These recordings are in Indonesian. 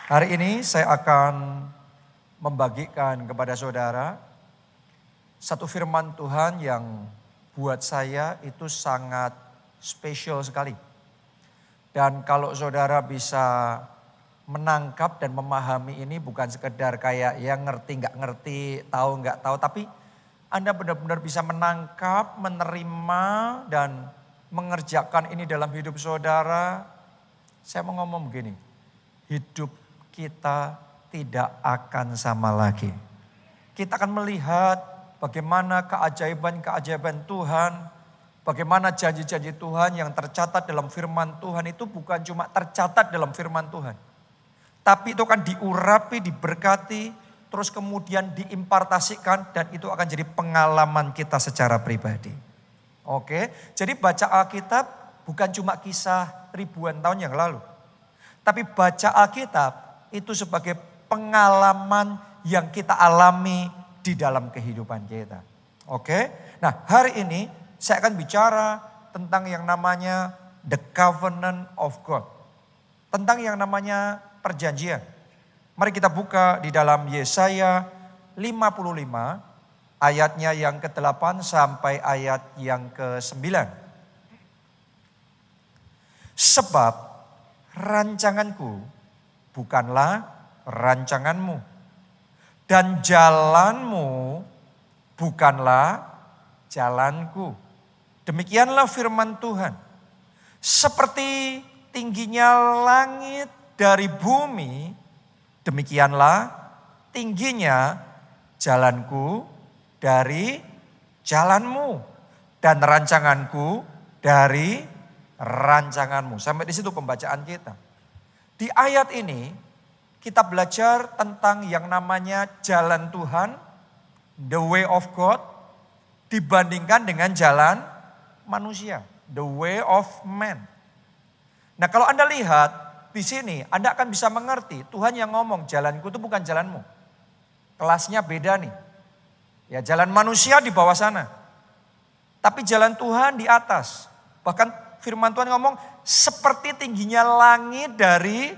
Hari ini saya akan membagikan kepada saudara satu firman Tuhan yang buat saya itu sangat spesial sekali. Dan kalau saudara bisa menangkap dan memahami ini bukan sekedar kayak yang ngerti nggak ngerti, tahu nggak tahu, tapi Anda benar-benar bisa menangkap, menerima dan mengerjakan ini dalam hidup saudara. Saya mau ngomong begini, hidup kita tidak akan sama lagi. Kita akan melihat bagaimana keajaiban-keajaiban Tuhan, bagaimana janji-janji Tuhan yang tercatat dalam firman Tuhan itu bukan cuma tercatat dalam firman Tuhan. Tapi itu akan diurapi, diberkati, terus kemudian diimpartasikan dan itu akan jadi pengalaman kita secara pribadi. Oke, jadi baca Alkitab bukan cuma kisah ribuan tahun yang lalu. Tapi baca Alkitab itu sebagai pengalaman yang kita alami di dalam kehidupan kita. Oke, nah hari ini saya akan bicara tentang yang namanya the covenant of God. Tentang yang namanya perjanjian. Mari kita buka di dalam Yesaya 55 ayatnya yang ke-8 sampai ayat yang ke-9. Sebab rancanganku bukanlah rancanganmu, dan jalanmu bukanlah jalanku. Demikianlah firman Tuhan. Seperti tingginya langit dari bumi, demikianlah tingginya jalanku dari jalanmu, dan rancanganku dari rancanganmu. Sampai di situ pembacaan kita. Di ayat ini kita belajar tentang yang namanya jalan Tuhan, the way of God, dibandingkan dengan jalan manusia, the way of man. Nah kalau Anda lihat di sini, Anda akan bisa mengerti Tuhan yang ngomong jalanku itu bukan jalanmu. Kelasnya beda nih. Ya jalan manusia di bawah sana. Tapi jalan Tuhan di atas. Bahkan firman Tuhan ngomong seperti tingginya langit dari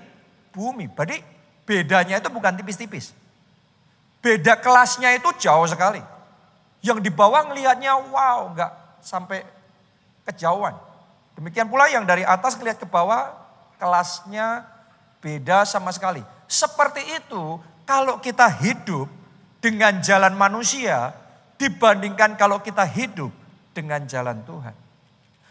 bumi. Berarti bedanya itu bukan tipis-tipis. Beda kelasnya itu jauh sekali. Yang di bawah ngelihatnya wow nggak sampai kejauhan. Demikian pula yang dari atas ngelihat ke bawah kelasnya beda sama sekali. Seperti itu kalau kita hidup dengan jalan manusia dibandingkan kalau kita hidup dengan jalan Tuhan.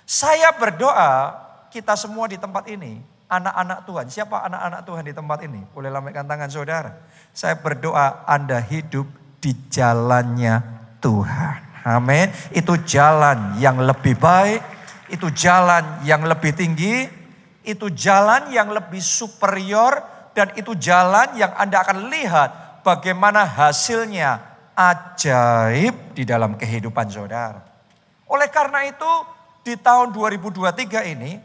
Saya berdoa kita semua di tempat ini, anak-anak Tuhan. Siapa anak-anak Tuhan di tempat ini? Boleh lambaikan tangan saudara. Saya berdoa Anda hidup di jalannya Tuhan. Amin. Itu jalan yang lebih baik, itu jalan yang lebih tinggi, itu jalan yang lebih superior, dan itu jalan yang Anda akan lihat bagaimana hasilnya ajaib di dalam kehidupan saudara. Oleh karena itu, di tahun 2023 ini,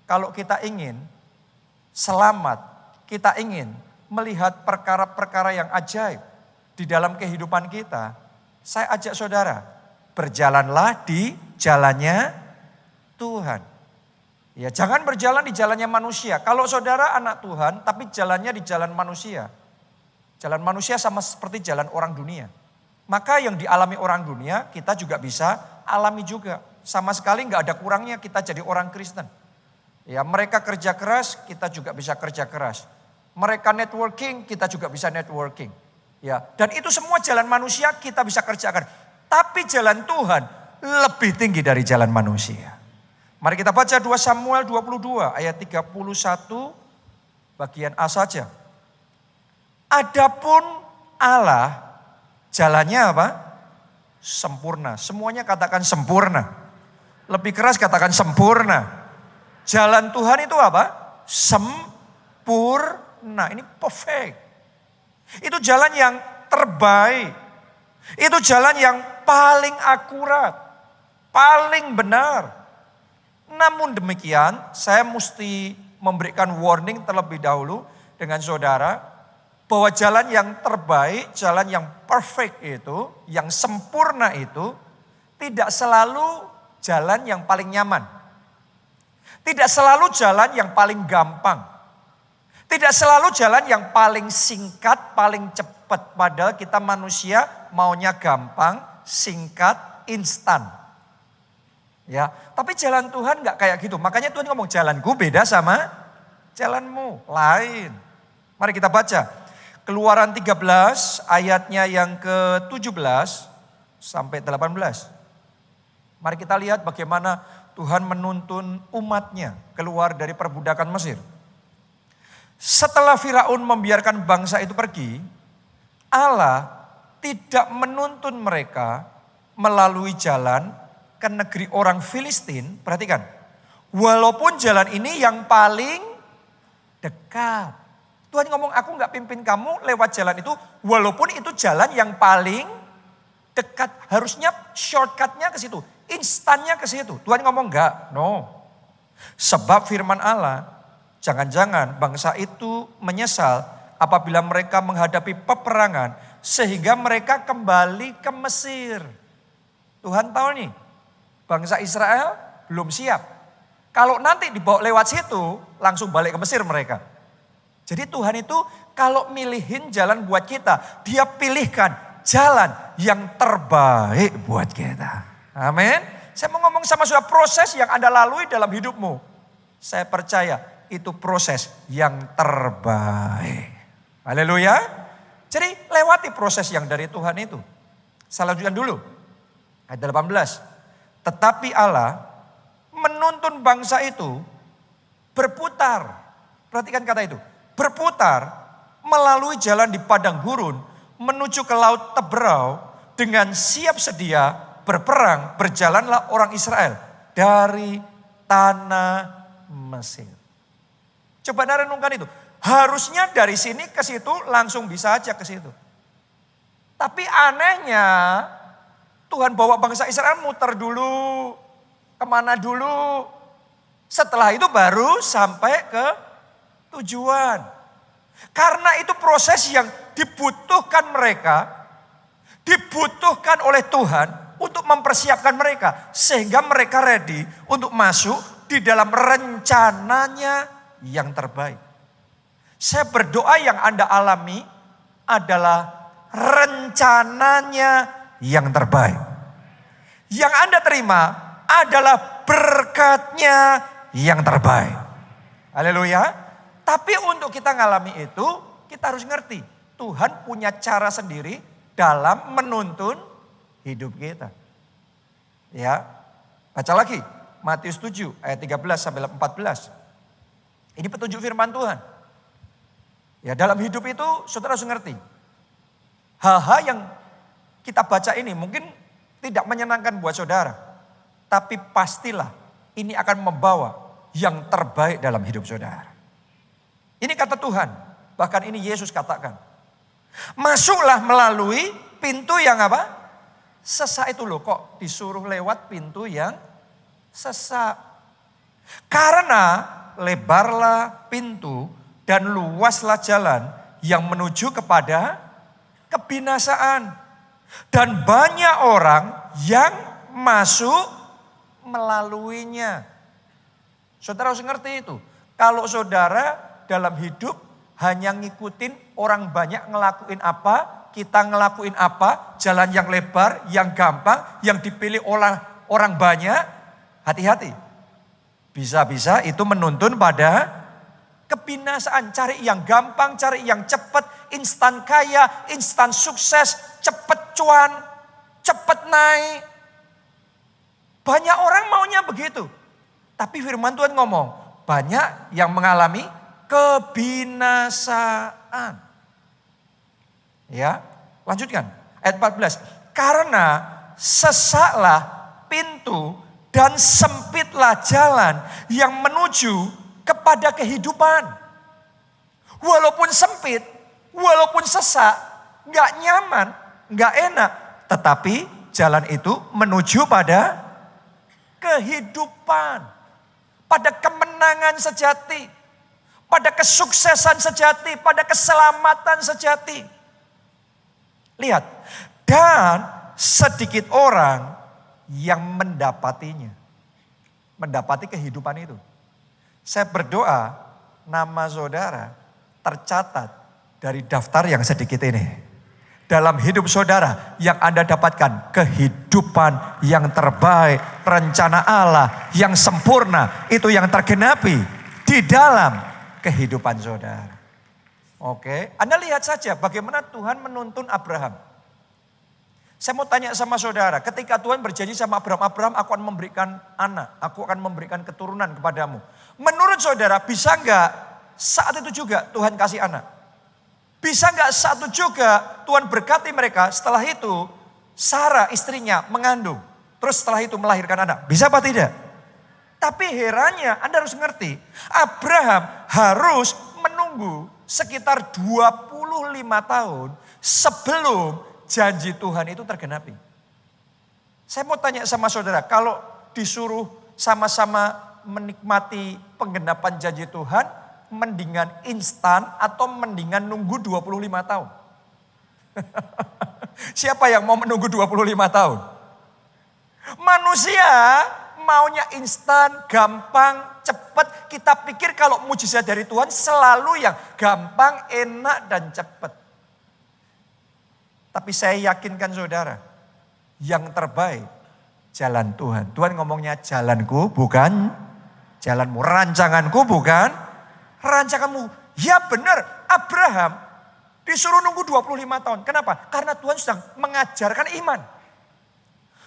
kalau kita ingin selamat, kita ingin melihat perkara-perkara yang ajaib di dalam kehidupan kita, saya ajak saudara, berjalanlah di jalannya Tuhan. Ya, jangan berjalan di jalannya manusia. Kalau saudara anak Tuhan, tapi jalannya di jalan manusia. Jalan manusia sama seperti jalan orang dunia. Maka yang dialami orang dunia, kita juga bisa alami juga. Sama sekali nggak ada kurangnya kita jadi orang Kristen. Ya, mereka kerja keras, kita juga bisa kerja keras. Mereka networking, kita juga bisa networking. Ya, dan itu semua jalan manusia kita bisa kerjakan. Tapi jalan Tuhan lebih tinggi dari jalan manusia. Mari kita baca 2 Samuel 22 ayat 31 bagian A saja. Adapun Allah jalannya apa? Sempurna. Semuanya katakan sempurna. Lebih keras katakan sempurna. Jalan Tuhan itu apa? Sempurna. Ini perfect. Itu jalan yang terbaik. Itu jalan yang paling akurat. Paling benar. Namun demikian saya mesti memberikan warning terlebih dahulu dengan saudara. Bahwa jalan yang terbaik, jalan yang perfect itu, yang sempurna itu tidak selalu jalan yang paling nyaman. Tidak selalu jalan yang paling gampang. Tidak selalu jalan yang paling singkat, paling cepat. Padahal kita manusia maunya gampang, singkat, instan. Ya, tapi jalan Tuhan nggak kayak gitu. Makanya Tuhan ngomong jalanku beda sama jalanmu, lain. Mari kita baca. Keluaran 13 ayatnya yang ke-17 sampai 18. Mari kita lihat bagaimana Tuhan menuntun umatnya keluar dari perbudakan Mesir. Setelah Firaun membiarkan bangsa itu pergi, Allah tidak menuntun mereka melalui jalan ke negeri orang Filistin. Perhatikan, walaupun jalan ini yang paling dekat. Tuhan ngomong, aku gak pimpin kamu lewat jalan itu, walaupun itu jalan yang paling dekat. Harusnya shortcutnya ke situ, instannya ke situ. Tuhan ngomong enggak, no. Sebab firman Allah, jangan-jangan bangsa itu menyesal apabila mereka menghadapi peperangan sehingga mereka kembali ke Mesir. Tuhan tahu nih, bangsa Israel belum siap. Kalau nanti dibawa lewat situ, langsung balik ke Mesir mereka. Jadi Tuhan itu kalau milihin jalan buat kita, dia pilihkan jalan yang terbaik buat kita. Amin. Saya mau ngomong sama saudara, proses yang Anda lalui dalam hidupmu, saya percaya itu proses yang terbaik. Haleluya. Jadi lewati proses yang dari Tuhan itu. Saya lanjutkan dulu. Ayat 18. Tetapi Allah menuntun bangsa itu berputar. Perhatikan kata itu. Berputar melalui jalan di padang gurun menuju ke laut Teberau dengan siap sedia berperang. Berjalanlah orang Israel dari tanah Mesir. Coba Anda renungkan itu. Harusnya dari sini ke situ langsung bisa aja ke situ. Tapi anehnya Tuhan bawa bangsa Israel muter dulu. Kemana dulu. Setelah itu baru sampai ke tujuan. Karena itu proses yang dibutuhkan mereka. Dibutuhkan oleh Tuhan untuk mempersiapkan mereka. Sehingga mereka ready untuk masuk di dalam rencananya yang terbaik. Saya berdoa yang Anda alami adalah rencananya yang terbaik. Yang Anda terima adalah berkatnya yang terbaik. Haleluya. Tapi untuk kita ngalami itu, kita harus ngerti. Tuhan punya cara sendiri dalam menuntun hidup kita. Ya, baca lagi. Matius 7 ayat 13 sampai 14. Ini petunjuk firman Tuhan. Ya, dalam hidup itu saudara harus ngerti. Hal-hal yang kita baca ini mungkin tidak menyenangkan buat saudara. Tapi pastilah ini akan membawa yang terbaik dalam hidup saudara. Ini kata Tuhan. Bahkan ini Yesus katakan. Masuklah melalui pintu yang apa? Sesak itu loh, kok disuruh lewat pintu yang sesak. Karena lebarlah pintu dan luaslah jalan yang menuju kepada kebinasaan. Dan banyak orang yang masuk melaluinya. Saudara harus ngerti itu. Kalau saudara dalam hidup hanya ngikutin orang banyak ngelakuin apa, kita ngelakuin apa, jalan yang lebar, yang gampang, yang dipilih oleh orang banyak, hati-hati. Bisa-bisa itu menuntun pada kebinasaan. Cari yang gampang, cari yang cepat, instan kaya, instan sukses, cepat cuan, cepat naik. Banyak orang maunya begitu. Tapi firman Tuhan ngomong, banyak yang mengalami kebinasaan. Ya, lanjutkan. Ayat 14. Karena sesaklah pintu dan sempitlah jalan yang menuju kepada kehidupan. Walaupun sempit, walaupun sesak, gak nyaman, gak enak. Tetapi jalan itu menuju pada kehidupan. Pada kemenangan sejati. Pada kesuksesan sejati. Pada keselamatan sejati. Lihat. Dan sedikit orang yang mendapatinya. Mendapati kehidupan itu. Saya berdoa nama saudara tercatat dari daftar yang sedikit ini. Dalam hidup saudara yang Anda dapatkan kehidupan yang terbaik, rencana Allah yang sempurna, itu yang tergenapi di dalam kehidupan saudara. Oke, Anda lihat saja bagaimana Tuhan menuntun Abraham. Saya mau tanya sama saudara, ketika Tuhan berjanji sama Abraham, Abraham aku akan memberikan anak, aku akan memberikan keturunan kepadamu. Menurut saudara bisa enggak saat itu juga Tuhan kasih anak? Bisa nggak satu juga Tuhan berkati mereka, setelah itu Sarah istrinya mengandung. Terus setelah itu melahirkan anak. Bisa apa tidak? Tapi herannya Anda harus ngerti. Abraham harus menunggu sekitar 25 tahun sebelum janji Tuhan itu tergenapi. Saya mau tanya sama saudara, kalau disuruh sama-sama menikmati penggenapan janji Tuhan, mendingan instan atau mendingan nunggu 25 tahun? Siapa yang mau menunggu 25 tahun? Manusia maunya instan, gampang, cepat. Kita pikir kalau mujizat dari Tuhan selalu yang gampang, enak dan cepat. Tapi saya yakinkan saudara, yang terbaik jalan Tuhan. Tuhan ngomongnya jalanku bukan jalanmu, rancanganku bukan rancanganmu. Ya benar, Abraham disuruh nunggu 25 tahun. Kenapa? Karena Tuhan sedang mengajarkan iman.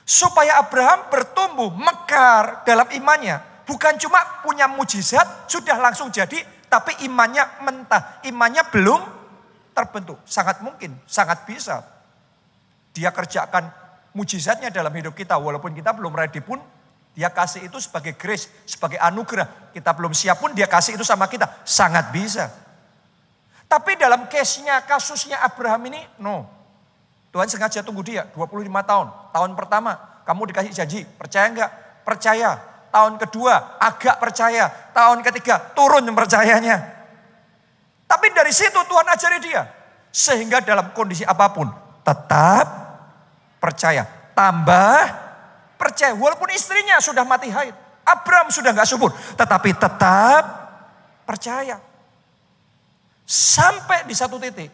Supaya Abraham bertumbuh, mekar dalam imannya. Bukan cuma punya mujizat, sudah langsung jadi, tapi imannya mentah. Imannya belum terbentuk. Sangat mungkin, sangat bisa. Dia kerjakan mujizatnya dalam hidup kita, walaupun kita belum ready pun, dia kasih itu sebagai grace, sebagai anugerah. Kita belum siap pun dia kasih itu sama kita. Sangat bisa. Tapi dalam case-nya, kasusnya Abraham ini, no. Tuhan sengaja tunggu dia 25 tahun. Tahun pertama, kamu dikasih janji. Percaya enggak? Percaya. Tahun kedua, agak percaya. Tahun ketiga, turun percayanya. Tapi dari situ Tuhan ajari dia. Sehingga dalam kondisi apapun, tetap percaya. Tambah percaya, walaupun istrinya sudah mati haid. Abraham sudah gak subur. Tetapi tetap percaya. Sampai di satu titik.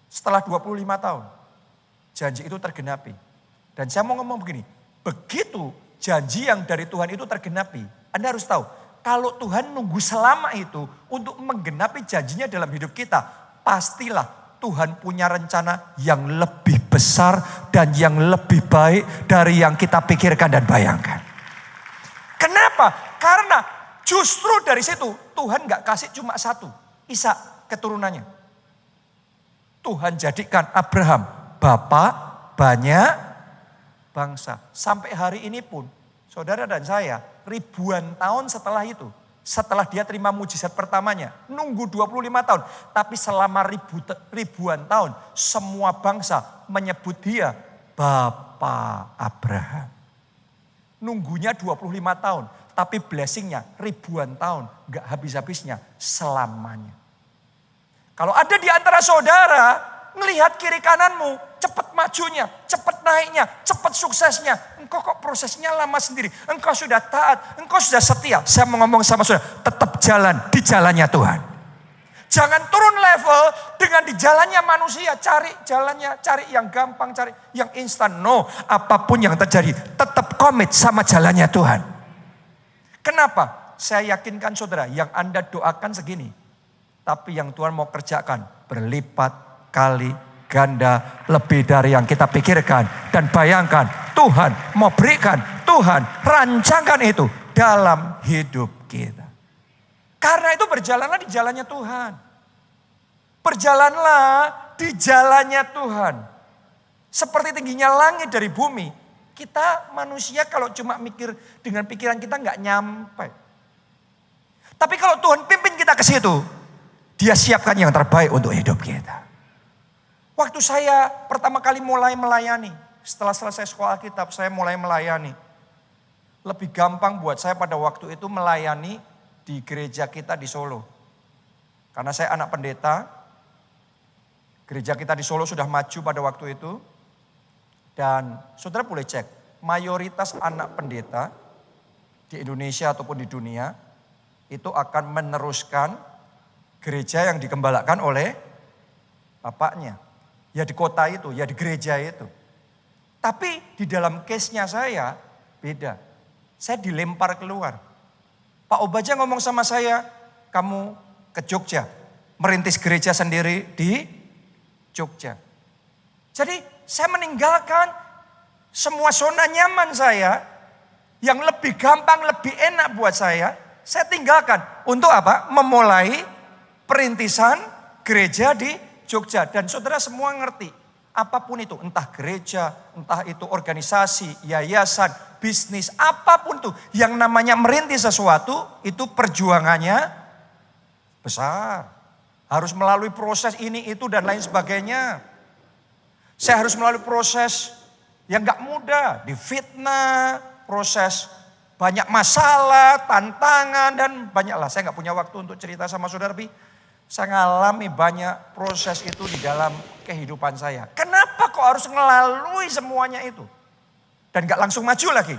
Setelah 25 tahun. Janji itu tergenapi. Dan saya mau ngomong begini. Begitu janji yang dari Tuhan itu tergenapi. Anda harus tahu. Kalau Tuhan nunggu selama itu. Untuk menggenapi janjinya dalam hidup kita. Pastilah Tuhan punya rencana yang lebih besar dan yang lebih baik dari yang kita pikirkan dan bayangkan. Kenapa? Karena justru dari situ Tuhan gak kasih cuma satu, Ishak keturunannya. Tuhan jadikan Abraham bapak banyak bangsa. Sampai hari ini pun saudara dan saya ribuan tahun setelah itu. Setelah dia terima mujizat pertamanya. Nunggu 25 tahun. Tapi selama ribuan tahun. Semua bangsa menyebut dia Bapak Abraham. Nunggunya 25 tahun. Tapi blessingnya ribuan tahun. Gak habis-habisnya selamanya. Kalau ada di antara saudara. Melihat kiri kananmu. Cepat majunya. Cepat naiknya. Cepat suksesnya. Engkau kok prosesnya lama sendiri. Engkau sudah taat. Engkau sudah setia. Saya mau ngomong sama saudara. Tetap jalan di jalannya Tuhan. Jangan turun level dengan di jalannya manusia. Cari jalannya. Cari yang gampang. Cari yang instan. No. Apapun yang terjadi. Tetap komit sama jalannya Tuhan. Kenapa? Saya yakinkan saudara. Yang Anda doakan segini. Tapi yang Tuhan mau kerjakan. Berlipat kali ganda lebih dari yang kita pikirkan dan bayangkan. Tuhan mau berikan, Tuhan rancangkan itu dalam hidup kita. Karena itu berjalanlah di jalannya Tuhan. Berjalanlah di jalannya Tuhan. Seperti tingginya langit dari bumi. Kita manusia kalau cuma mikir dengan pikiran kita nggak nyampe. Tapi kalau Tuhan pimpin kita ke situ, Dia siapkan yang terbaik untuk hidup kita. Waktu saya pertama kali mulai melayani, setelah selesai sekolah Alkitab, saya mulai melayani. Lebih gampang buat saya pada waktu itu melayani di gereja kita di Solo. Karena saya anak pendeta, gereja kita di Solo sudah maju pada waktu itu. Dan saudara boleh cek, mayoritas anak pendeta di Indonesia ataupun di dunia, itu akan meneruskan gereja yang dikembalakan oleh bapaknya. Ya di kota itu, ya di gereja itu. Tapi di dalam case-nya saya beda. Saya dilempar keluar. Pak Obaja ngomong sama saya, kamu ke Jogja, merintis gereja sendiri di Jogja. Jadi saya meninggalkan semua zona nyaman saya, yang lebih gampang, lebih enak buat saya tinggalkan. Untuk apa? Memulai perintisan gereja di Jogja. Dan saudara semua ngerti, apapun itu, entah gereja, entah itu organisasi, yayasan, bisnis, apapun itu, yang namanya merintis sesuatu, itu perjuangannya besar. Harus melalui proses ini, itu, dan lain sebagainya. Saya harus melalui proses yang gak mudah, difitnah, proses banyak masalah, tantangan, dan banyaklah. Saya gak punya waktu untuk cerita sama saudara, tapi saya ngalami banyak proses itu di dalam kehidupan saya. Kenapa kok harus melalui semuanya itu? Dan gak langsung maju lagi.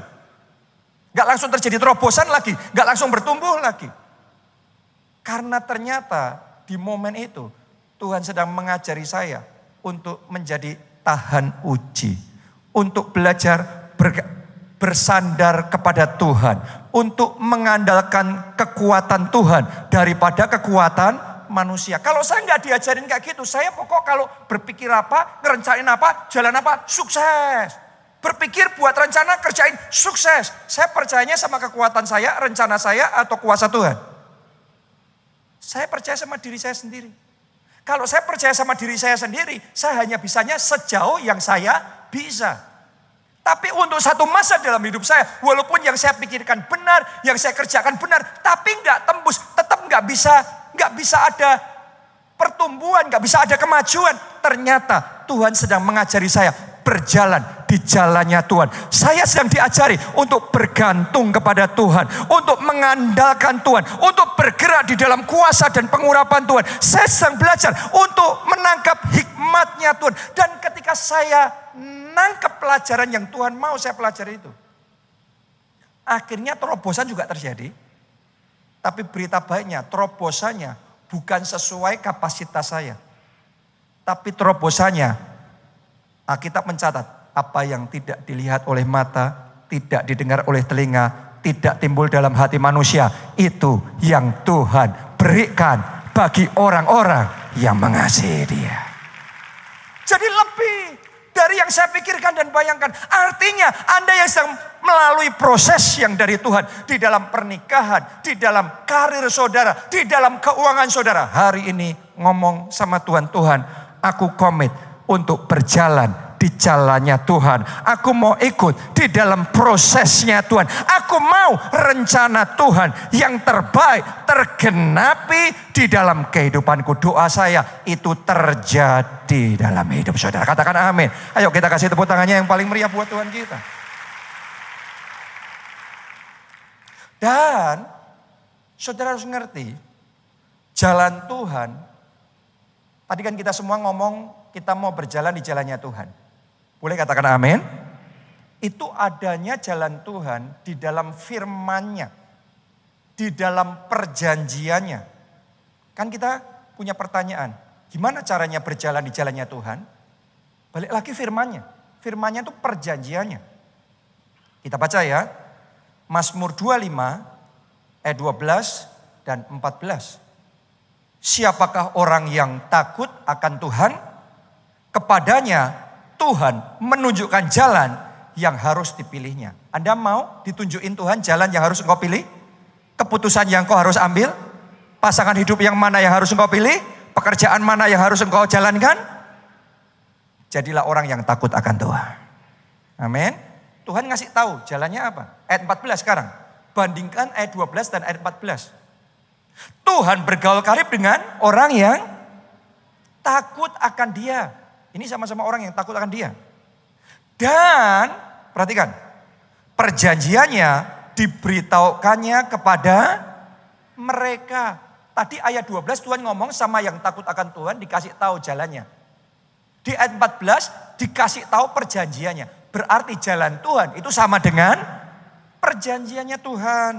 Gak langsung terjadi terobosan lagi. Gak langsung bertumbuh lagi. Karena ternyata di momen itu Tuhan sedang mengajari saya untuk menjadi tahan uji. Untuk belajar bersandar kepada Tuhan. Untuk mengandalkan kekuatan Tuhan daripada kekuatan manusia. Kalau saya nggak diajarin kayak gitu, saya pokok kalau berpikir apa, ngerencanain apa, jalan apa, sukses. Berpikir buat rencana, kerjain, sukses. Saya percayanya sama kekuatan saya, rencana saya, atau kuasa Tuhan. Saya percaya sama diri saya sendiri. Kalau saya percaya sama diri saya sendiri, saya hanya bisanya sejauh yang saya bisa. Tapi untuk satu masa dalam hidup saya, walaupun yang saya pikirkan benar, yang saya kerjakan benar, tapi nggak tembus, tetap nggak bisa ada pertumbuhan, nggak bisa ada kemajuan. Ternyata Tuhan sedang mengajari saya berjalan di jalannya Tuhan. Saya sedang diajari untuk bergantung kepada Tuhan, untuk mengandalkan Tuhan, untuk bergerak di dalam kuasa dan pengurapan Tuhan. Saya sedang belajar untuk menangkap hikmatnya Tuhan. Dan ketika saya nangkap pelajaran yang Tuhan mau saya pelajari itu, akhirnya terobosan juga terjadi. Tapi berita baiknya, terobosannya bukan sesuai kapasitas saya. Tapi terobosannya, Alkitab mencatat, apa yang tidak dilihat oleh mata, tidak didengar oleh telinga, tidak timbul dalam hati manusia, itu yang Tuhan berikan bagi orang-orang yang mengasihi Dia. Jadi lebih dari yang saya pikirkan dan bayangkan. Artinya Anda yang sedang melalui proses yang dari Tuhan. Di dalam pernikahan, di dalam karir saudara, di dalam keuangan saudara. Hari ini ngomong sama Tuhan, Tuhan aku komit untuk berjalan di jalannya Tuhan. Aku mau ikut di dalam prosesnya Tuhan. Aku mau rencana Tuhan yang terbaik tergenapi di dalam kehidupanku. Doa saya itu terjadi dalam hidup saudara. Katakan amin. Ayo kita kasih tepuk tangannya yang paling meriah buat Tuhan kita. Dan saudara harus ngerti, jalan Tuhan, tadi kan kita semua ngomong kita mau berjalan di jalannya Tuhan. Boleh katakan amin? Itu adanya jalan Tuhan di dalam firman-Nya. Di dalam perjanjiannya. Kan kita punya pertanyaan. Gimana caranya berjalan di jalannya Tuhan? Balik lagi firman-Nya. Firman-Nya itu perjanjiannya. Kita baca ya. Mazmur 25 ayat 12 dan 14. Siapakah orang yang takut akan Tuhan? Kepadanya Tuhan menunjukkan jalan yang harus dipilihnya. Anda mau ditunjukin Tuhan jalan yang harus engkau pilih? Keputusan yang engkau harus ambil? Pasangan hidup yang mana yang harus engkau pilih? Pekerjaan mana yang harus engkau jalankan? Jadilah orang yang takut akan Tuhan. Amin. Tuhan ngasih tahu jalannya apa? Ayat 14 sekarang. Bandingkan ayat 12 dan ayat 14. Tuhan bergaul karib dengan orang yang takut akan Dia. Ini sama-sama orang yang takut akan Dia. Dan perhatikan, perjanjiannya diberitahukannya kepada mereka. Tadi ayat 12 Tuhan ngomong sama yang takut akan Tuhan dikasih tahu jalannya. Di ayat 14 dikasih tahu perjanjiannya. Berarti jalan Tuhan itu sama dengan perjanjiannya Tuhan.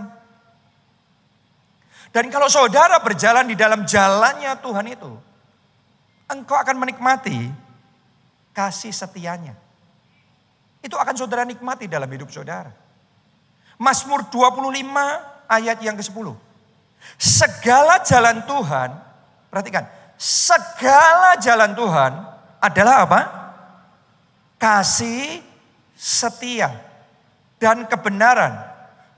Dan kalau saudara berjalan di dalam jalannya Tuhan itu, engkau akan menikmati kasih setianya. Itu akan saudara nikmati dalam hidup saudara. Mazmur 25 ayat yang ke-10. Segala jalan Tuhan, perhatikan, segala jalan Tuhan adalah apa? Kasih setia dan kebenaran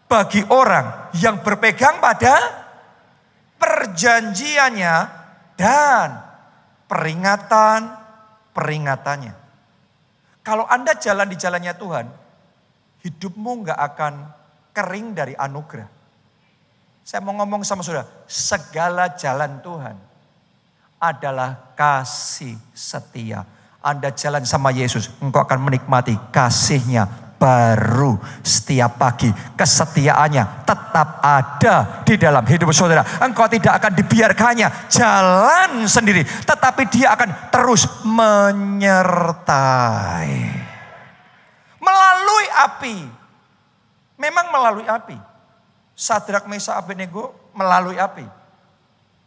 bagi orang yang berpegang pada perjanjiannya dan peringatan-peringatannya. Kalau Anda jalan di jalannya Tuhan, hidupmu gak akan kering dari anugerah. Saya mau ngomong sama saudara, segala jalan Tuhan adalah kasih setia. Anda jalan sama Yesus, engkau akan menikmati kasihnya baru setiap pagi. Kesetiaannya tetap ada di dalam hidup saudara. Engkau tidak akan dibiarkannya jalan sendiri, tetapi dia akan terus menyertai. Melalui api. Memang melalui api. Sadrak, Mesak, Abednego melalui api.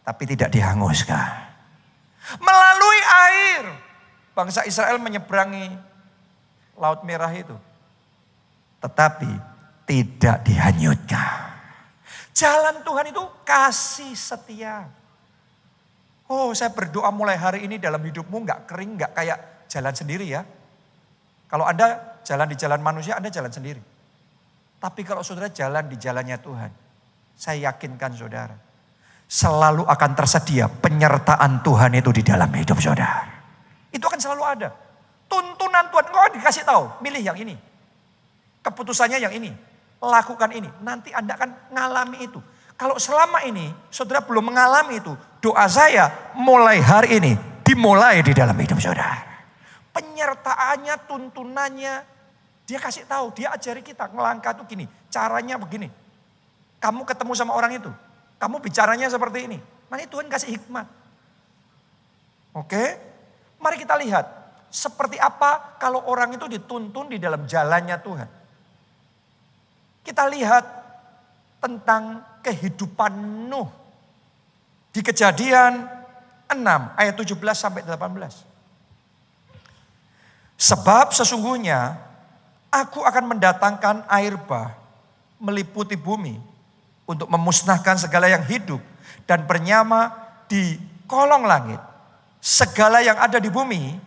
Tapi tidak dihanguskan. Melalui air. Bangsa Israel menyeberangi Laut Merah itu. Tetapi tidak dihanyutkan. Jalan Tuhan itu kasih setia. Oh, saya berdoa mulai hari ini dalam hidupmu gak kering, gak kayak jalan sendiri ya. Kalau Anda jalan di jalan manusia, Anda jalan sendiri. Tapi kalau saudara jalan di jalannya Tuhan, saya yakinkan saudara, selalu akan tersedia penyertaan Tuhan itu di dalam hidup saudara. Itu akan selalu ada. Tuntunan Tuhan, kau dikasih tahu, milih yang ini. Keputusannya yang ini, lakukan ini. Nanti Anda akan mengalami itu. Kalau selama ini saudara belum mengalami itu, doa saya mulai hari ini dimulai di dalam hidup saudara. Penyertaannya, tuntunannya, dia kasih tahu, dia ajari kita ngelangkah tuh gini, caranya begini. Kamu ketemu sama orang itu, kamu bicaranya seperti ini. Nanti Tuhan kasih hikmat. Oke, mari kita lihat seperti apa kalau orang itu dituntun di dalam jalannya Tuhan. Kita lihat tentang kehidupan Nuh di Kejadian 6 ayat 17 sampai 18. Sebab sesungguhnya aku akan mendatangkan air bah meliputi bumi untuk memusnahkan segala yang hidup dan bernyama di kolong langit. Segala yang ada di bumi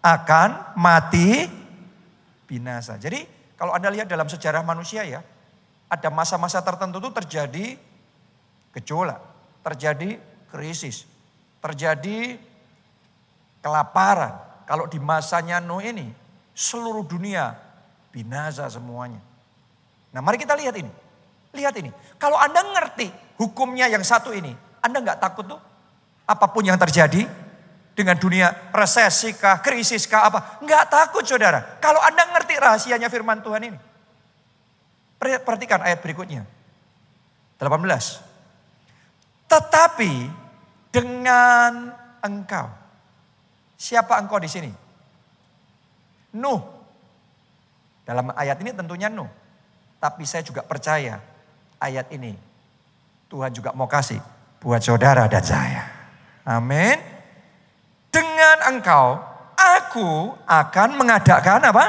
akan mati binasa. Jadi kalau Anda lihat dalam sejarah manusia ya, ada masa-masa tertentu itu terjadi gejolak, terjadi krisis, terjadi kelaparan. Kalau di masanya Nuh ini, seluruh dunia binasa semuanya. Nah mari kita lihat ini. Lihat ini. Kalau Anda ngerti hukumnya yang satu ini, Anda gak takut tuh apapun yang terjadi dengan dunia resesi kah, krisis kah apa. Gak takut saudara. Kalau Anda ngerti rahasianya firman Tuhan ini. Perhatikan ayat berikutnya. 18. Tetapi dengan engkau. Siapa engkau di sini? Nuh. Dalam ayat ini tentunya Nuh. Tapi saya juga percaya ayat ini Tuhan juga mau kasih buat saudara dan saya. Amin. Dengan engkau aku akan mengadakan apa?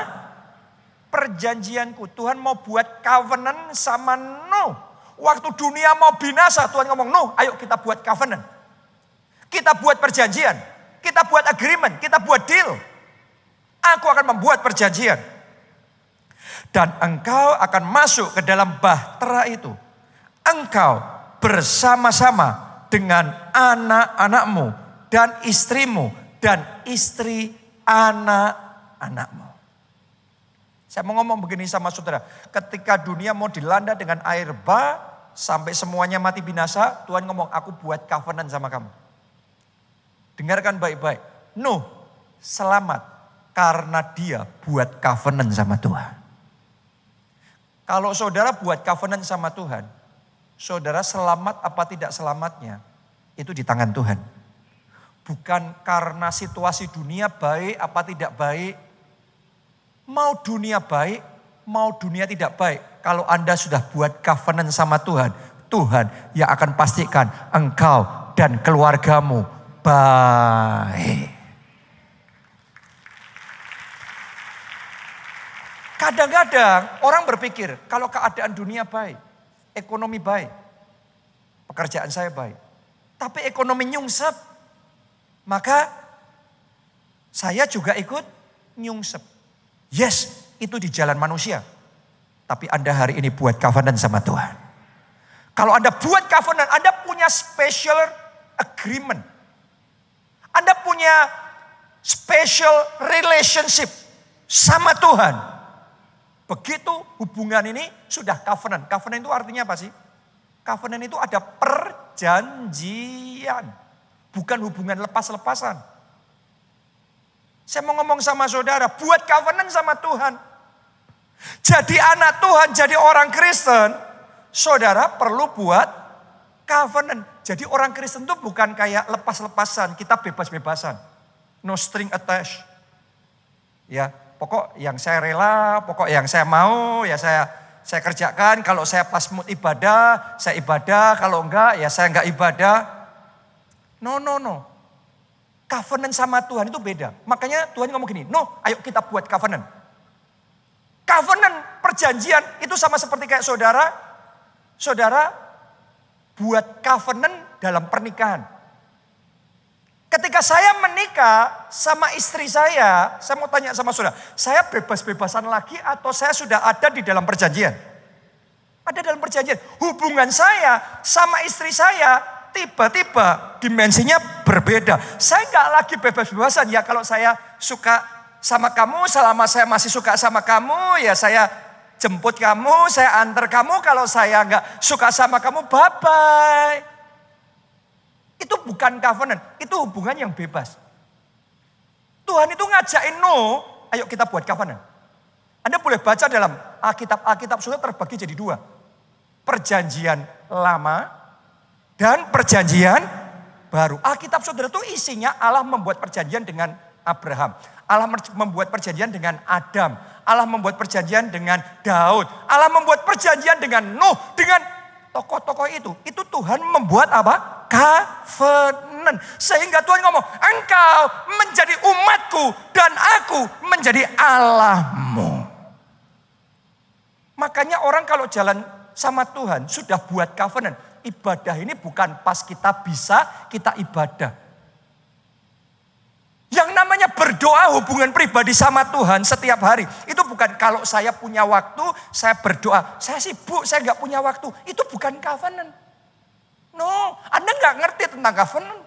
Perjanjianku. Tuhan mau buat covenant sama Nuh. Waktu dunia mau binasa Tuhan ngomong, Nuh ayo kita buat covenant. Kita buat perjanjian. Kita buat agreement. Kita buat deal. Aku akan membuat perjanjian. Dan engkau akan masuk ke dalam bahtera itu. Engkau bersama-sama dengan anak-anakmu dan istrimu dan istri anak-anakmu. Saya mau ngomong begini sama saudara. Ketika dunia mau dilanda dengan air bah sampai semuanya mati binasa, Tuhan ngomong aku buat covenant sama kamu. Dengarkan baik-baik. Nuh selamat karena dia buat covenant sama Tuhan. Kalau saudara buat covenant sama Tuhan, saudara selamat apa tidak selamatnya, itu di tangan Tuhan. Bukan karena situasi dunia baik apa tidak baik. Mau dunia baik, mau dunia tidak baik. Kalau Anda sudah buat covenant sama Tuhan, Tuhan yang akan pastikan engkau dan keluargamu baik. Kadang-kadang orang berpikir kalau keadaan dunia baik, ekonomi baik, pekerjaan saya baik, tapi ekonomi nyungsep, maka saya juga ikut nyungsep. Yes, itu di jalan manusia. Tapi Anda hari ini buat covenant sama Tuhan. Kalau Anda buat covenant, Anda punya special agreement. Anda punya special relationship sama Tuhan. Begitu hubungan ini sudah covenant. Covenant itu artinya apa sih? Covenant itu ada perjanjian. Bukan hubungan lepas-lepasan. Saya mau ngomong sama saudara, buat covenant sama Tuhan. Jadi anak Tuhan, jadi orang Kristen, saudara perlu buat covenant. Jadi orang Kristen itu bukan kayak lepas-lepasan, kita bebas-bebasan. No string attached. Ya, pokok yang saya rela, pokok yang saya mau, ya saya kerjakan. Kalau saya pas mood ibadah, saya ibadah. Kalau enggak, ya saya enggak ibadah. No. Covenant sama Tuhan itu beda. Makanya Tuhan ngomong gini, no, ayo kita buat covenant. Covenant, perjanjian, itu sama seperti kayak saudara. Saudara buat covenant dalam pernikahan. Ketika saya menikah sama istri saya mau tanya sama saudara, saya bebas-bebasan lagi atau saya sudah ada di dalam perjanjian? Ada dalam perjanjian. Hubungan saya sama istri saya tiba-tiba dimensinya berbeda. Saya nggak lagi bebas-bebasan. Ya kalau saya suka sama kamu, selama saya masih suka sama kamu, ya saya jemput kamu, saya antar kamu. Kalau saya nggak suka sama kamu, bye-bye. Itu bukan covenant, itu hubungan yang bebas. Tuhan itu ngajakin no, ayo kita buat covenant. Anda boleh baca dalam Alkitab sudah terbagi jadi dua. Perjanjian lama dan perjanjian baru. Alkitab saudara itu isinya Allah membuat perjanjian dengan Abraham. Allah membuat perjanjian dengan Adam. Allah membuat perjanjian dengan Daud. Allah membuat perjanjian dengan Nuh. Dengan tokoh-tokoh itu. Itu Tuhan membuat apa? Covenant. Sehingga Tuhan ngomong, engkau menjadi umatku dan aku menjadi Allahmu. Makanya orang kalau jalan sama Tuhan sudah buat covenant. Ibadah ini bukan pas kita bisa, kita ibadah. Yang namanya berdoa hubungan pribadi sama Tuhan setiap hari. Itu bukan kalau saya punya waktu, saya berdoa. Saya sibuk, saya nggak punya waktu. Itu bukan covenant. No, Anda nggak ngerti tentang covenant.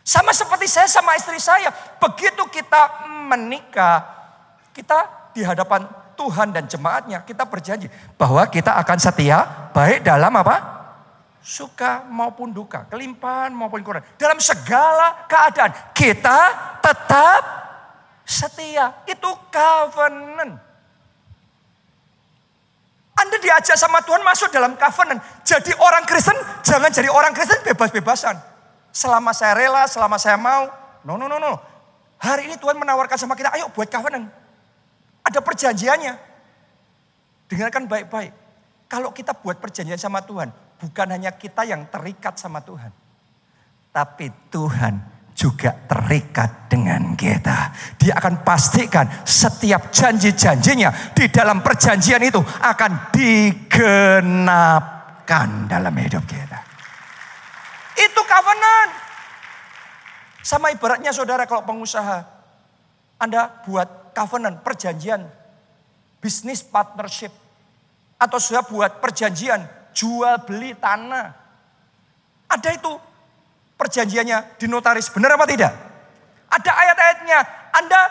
Sama seperti saya sama istri saya. Begitu kita menikah, kita di hadapan Tuhan dan jemaatnya, kita berjanji bahwa kita akan setia, baik dalam apa? Suka maupun duka, kelimpahan maupun kekurangan. Dalam segala keadaan kita tetap setia. Itu covenant. Anda diajak sama Tuhan masuk dalam covenant. Jadi orang Kristen, jangan jadi orang Kristen bebas-bebasan. Selama saya rela, selama saya mau. No. Hari ini Tuhan menawarkan sama kita, ayo buat covenant. Ada perjanjiannya. Dengarkan baik-baik. Kalau kita buat perjanjian sama Tuhan, bukan hanya kita yang terikat sama Tuhan. Tapi Tuhan juga terikat dengan kita. Dia akan pastikan setiap janji-janjinya di dalam perjanjian itu akan digenapkan dalam hidup kita. Itu covenant. Sama ibaratnya saudara kalau pengusaha. Anda buat covenant, perjanjian, bisnis partnership. Atau sudah buat perjanjian jual beli tanah. Ada itu perjanjiannya di notaris. Benar apa tidak? Ada ayat-ayatnya. Anda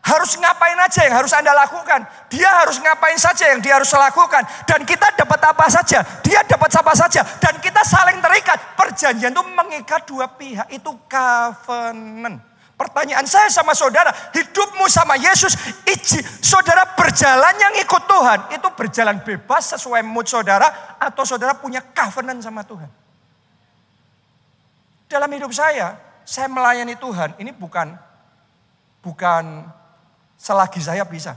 harus ngapain aja yang harus Anda lakukan. Dia harus ngapain saja yang dia harus lakukan. Dan kita dapat apa saja. Dia dapat apa saja. Dan kita saling terikat. Perjanjian itu mengikat dua pihak. Itu covenant. Pertanyaan saya sama saudara, hidupmu sama Yesus, saudara berjalan yang ikut Tuhan, itu berjalan bebas sesuai mood saudara, atau saudara punya covenant sama Tuhan. Dalam hidup saya melayani Tuhan, ini bukan selagi saya bisa.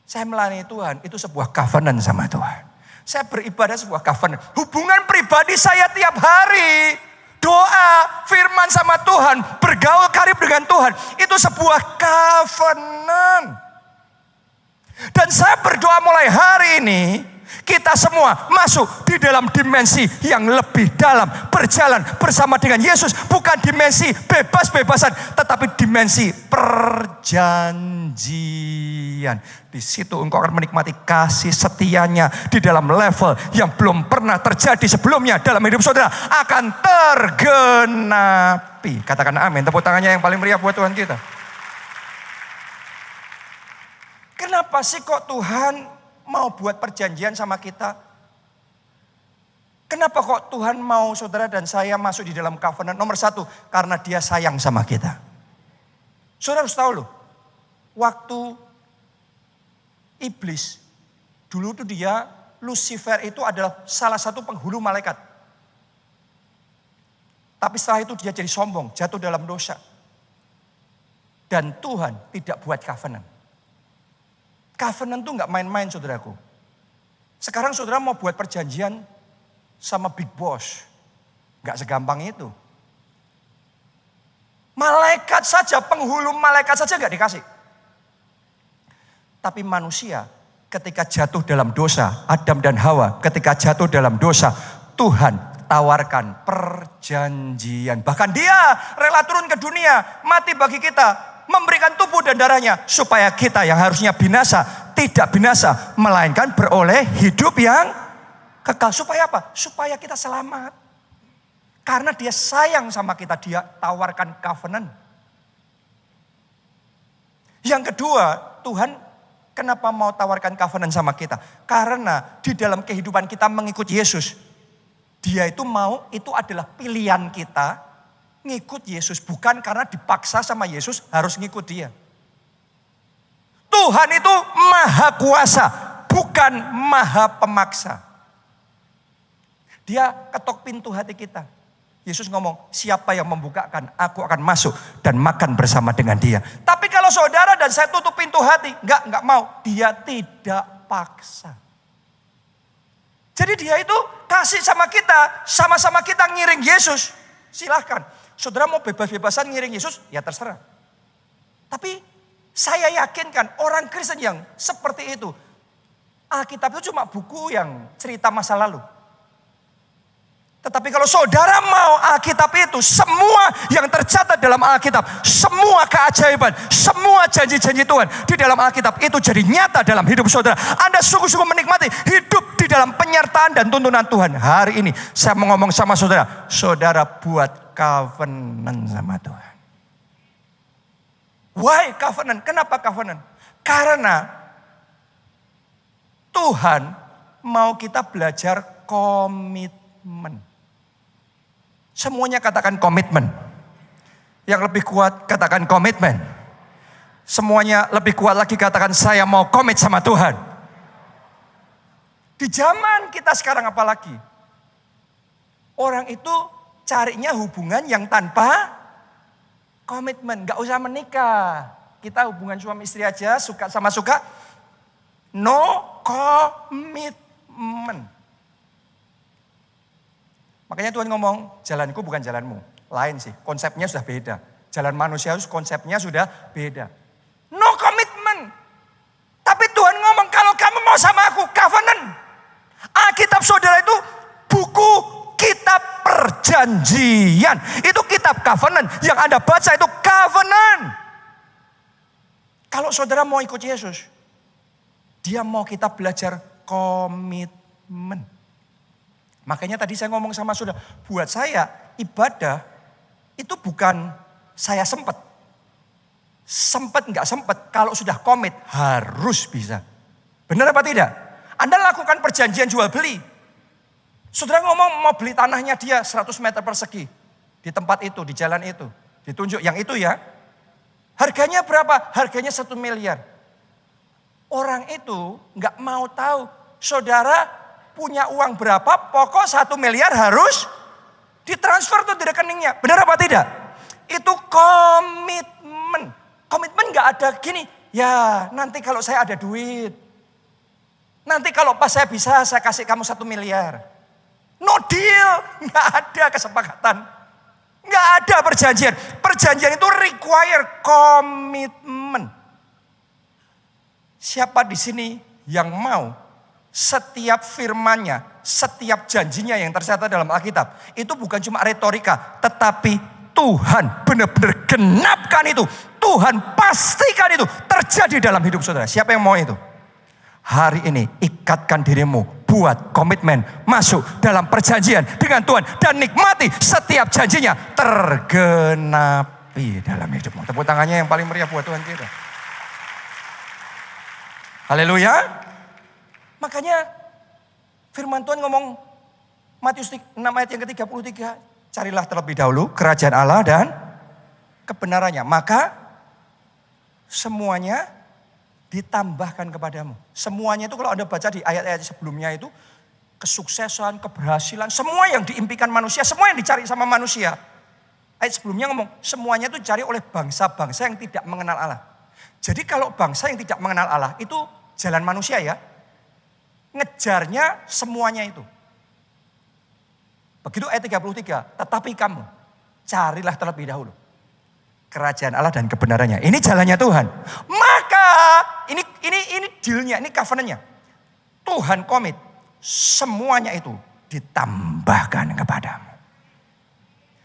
Saya melayani Tuhan, itu sebuah covenant sama Tuhan. Saya beribadah sebuah covenant. Hubungan pribadi saya tiap hari. Doa, firman sama Tuhan, bergaul karib dengan Tuhan. Itu sebuah covenant. Dan saya berdoa mulai hari ini, kita semua masuk di dalam dimensi yang lebih dalam. Berjalan bersama dengan Yesus. Bukan dimensi bebas-bebasan, tetapi dimensi perjanjian. Di situ engkau akan menikmati kasih setianya di dalam level yang belum pernah terjadi sebelumnya dalam hidup saudara. Akan tergenapi. Katakan amin. Tepuk tangannya yang paling meriah buat Tuhan kita. Kenapa sih kok Tuhan mau buat perjanjian sama kita? Kenapa kok Tuhan mau saudara dan saya masuk di dalam covenant? Nomor satu, karena dia sayang sama kita. Saudara harus tahu loh, waktu iblis, dulu tuh dia, Lucifer itu adalah salah satu penghulu malaikat. Tapi setelah itu dia jadi sombong, jatuh dalam dosa. Dan Tuhan tidak buat covenant. Covenant tuh gak main-main saudaraku. Sekarang saudara mau buat perjanjian sama big boss. Gak segampang itu. Malaikat saja, penghulu malaikat saja gak dikasih. Tapi manusia ketika jatuh dalam dosa, Adam dan Hawa ketika jatuh dalam dosa, Tuhan tawarkan perjanjian. Bahkan dia rela turun ke dunia, mati bagi kita. Memberikan tubuh dan darahnya supaya kita yang harusnya binasa tidak binasa, melainkan beroleh hidup yang kekal. Supaya apa? Supaya kita selamat. Karena dia sayang sama kita, dia tawarkan covenant. Yang kedua, Tuhan kenapa mau tawarkan covenant sama kita? Karena di dalam kehidupan kita mengikut Yesus, dia itu mau, itu adalah pilihan kita. Ngikut Yesus bukan karena dipaksa sama Yesus harus ngikut dia. Tuhan itu maha kuasa, bukan maha pemaksa. Dia ketok pintu hati kita. Yesus ngomong, siapa yang membukakan, aku akan masuk dan makan bersama dengan dia. Tapi kalau saudara dan saya tutup pintu hati, enggak mau. Dia tidak paksa. Jadi dia itu kasih sama kita, sama-sama kita ngiring Yesus. Silahkan. Saudara mau bebas-bebasan ngiring Yesus, ya terserah. Tapi saya yakinkan orang Kristen yang seperti itu, Alkitab itu cuma buku yang cerita masa lalu. Tetapi kalau saudara mau Alkitab itu, semua yang tercatat dalam Alkitab, semua keajaiban, semua janji-janji Tuhan di dalam Alkitab itu jadi nyata dalam hidup saudara. Anda sungguh-sungguh menikmati hidup di dalam penyertaan dan tuntunan Tuhan. Hari ini saya mau ngomong sama saudara, saudara buat covenant sama Tuhan. Why covenant? Kenapa covenant? Karena Tuhan mau kita belajar komitmen. Semuanya katakan komitmen. Yang lebih kuat katakan komitmen. Semuanya lebih kuat lagi katakan saya mau komit sama Tuhan. Di zaman kita sekarang apalagi? Orang itu carinya hubungan yang tanpa komitmen. Gak usah menikah. Kita hubungan suami istri aja, suka sama suka. No commitment. Makanya Tuhan ngomong, jalanku bukan jalanmu. Lain sih, konsepnya sudah beda. Jalan manusia harus konsepnya sudah beda. No commitment. Tapi Tuhan ngomong, kalau kamu mau sama aku, covenant. Alkitab saudara itu buku kitab perjanjian. Itu kitab covenant. Yang Anda baca itu covenant. Kalau saudara mau ikut Yesus, dia mau kita belajar komitmen. Makanya tadi saya ngomong sama saudara, buat saya ibadah itu bukan saya sempat. Sempat nggak sempat, kalau sudah komit harus bisa. Benar apa tidak? Anda lakukan perjanjian jual beli. Saudara ngomong mau beli tanahnya dia 100 meter persegi. Di tempat itu, di jalan itu. Ditunjuk yang itu ya. Harganya berapa? Harganya 1 miliar. Orang itu nggak mau tahu. Saudara punya uang berapa, pokok 1 miliar harus ditransfer tuh di rekeningnya. Benar apa tidak? Itu komitmen. Komitmen nggak ada gini. Ya nanti kalau saya ada duit. Nanti kalau pas saya bisa, saya kasih kamu 1 miliar. No deal, nggak ada kesepakatan. Nggak ada perjanjian. Perjanjian itu require komitmen. Siapa di sini yang mau setiap firman-Nya, setiap janjinya yang tercatat dalam Alkitab, itu bukan cuma retorika, tetapi Tuhan benar-benar genapkan itu. Tuhan pastikan itu terjadi dalam hidup saudara. Siapa yang mau itu? Hari ini ikatkan dirimu, buat komitmen masuk dalam perjanjian dengan Tuhan dan nikmati setiap janjinya tergenapi dalam hidupmu. Tepuk tangannya yang paling meriah buat Tuhan kita. Haleluya. Makanya firman Tuhan ngomong Matius 6 ayat yang ke-33, carilah terlebih dahulu kerajaan Allah dan kebenarannya, maka semuanya ditambahkan kepadamu. Semuanya itu kalau Anda baca di ayat-ayat sebelumnya itu, kesuksesan, keberhasilan, semua yang diimpikan manusia, semua yang dicari sama manusia. Ayat sebelumnya ngomong, semuanya itu dicari oleh bangsa-bangsa yang tidak mengenal Allah. Jadi kalau bangsa yang tidak mengenal Allah itu jalan manusia ya, ngejarnya semuanya itu. Begitu ayat 33, tetapi kamu carilah terlebih dahulu kerajaan Allah dan kebenarannya. Ini jalannya Tuhan. Maka ini dealnya, ini covenantnya. Tuhan komit semuanya itu ditambahkan kepadamu.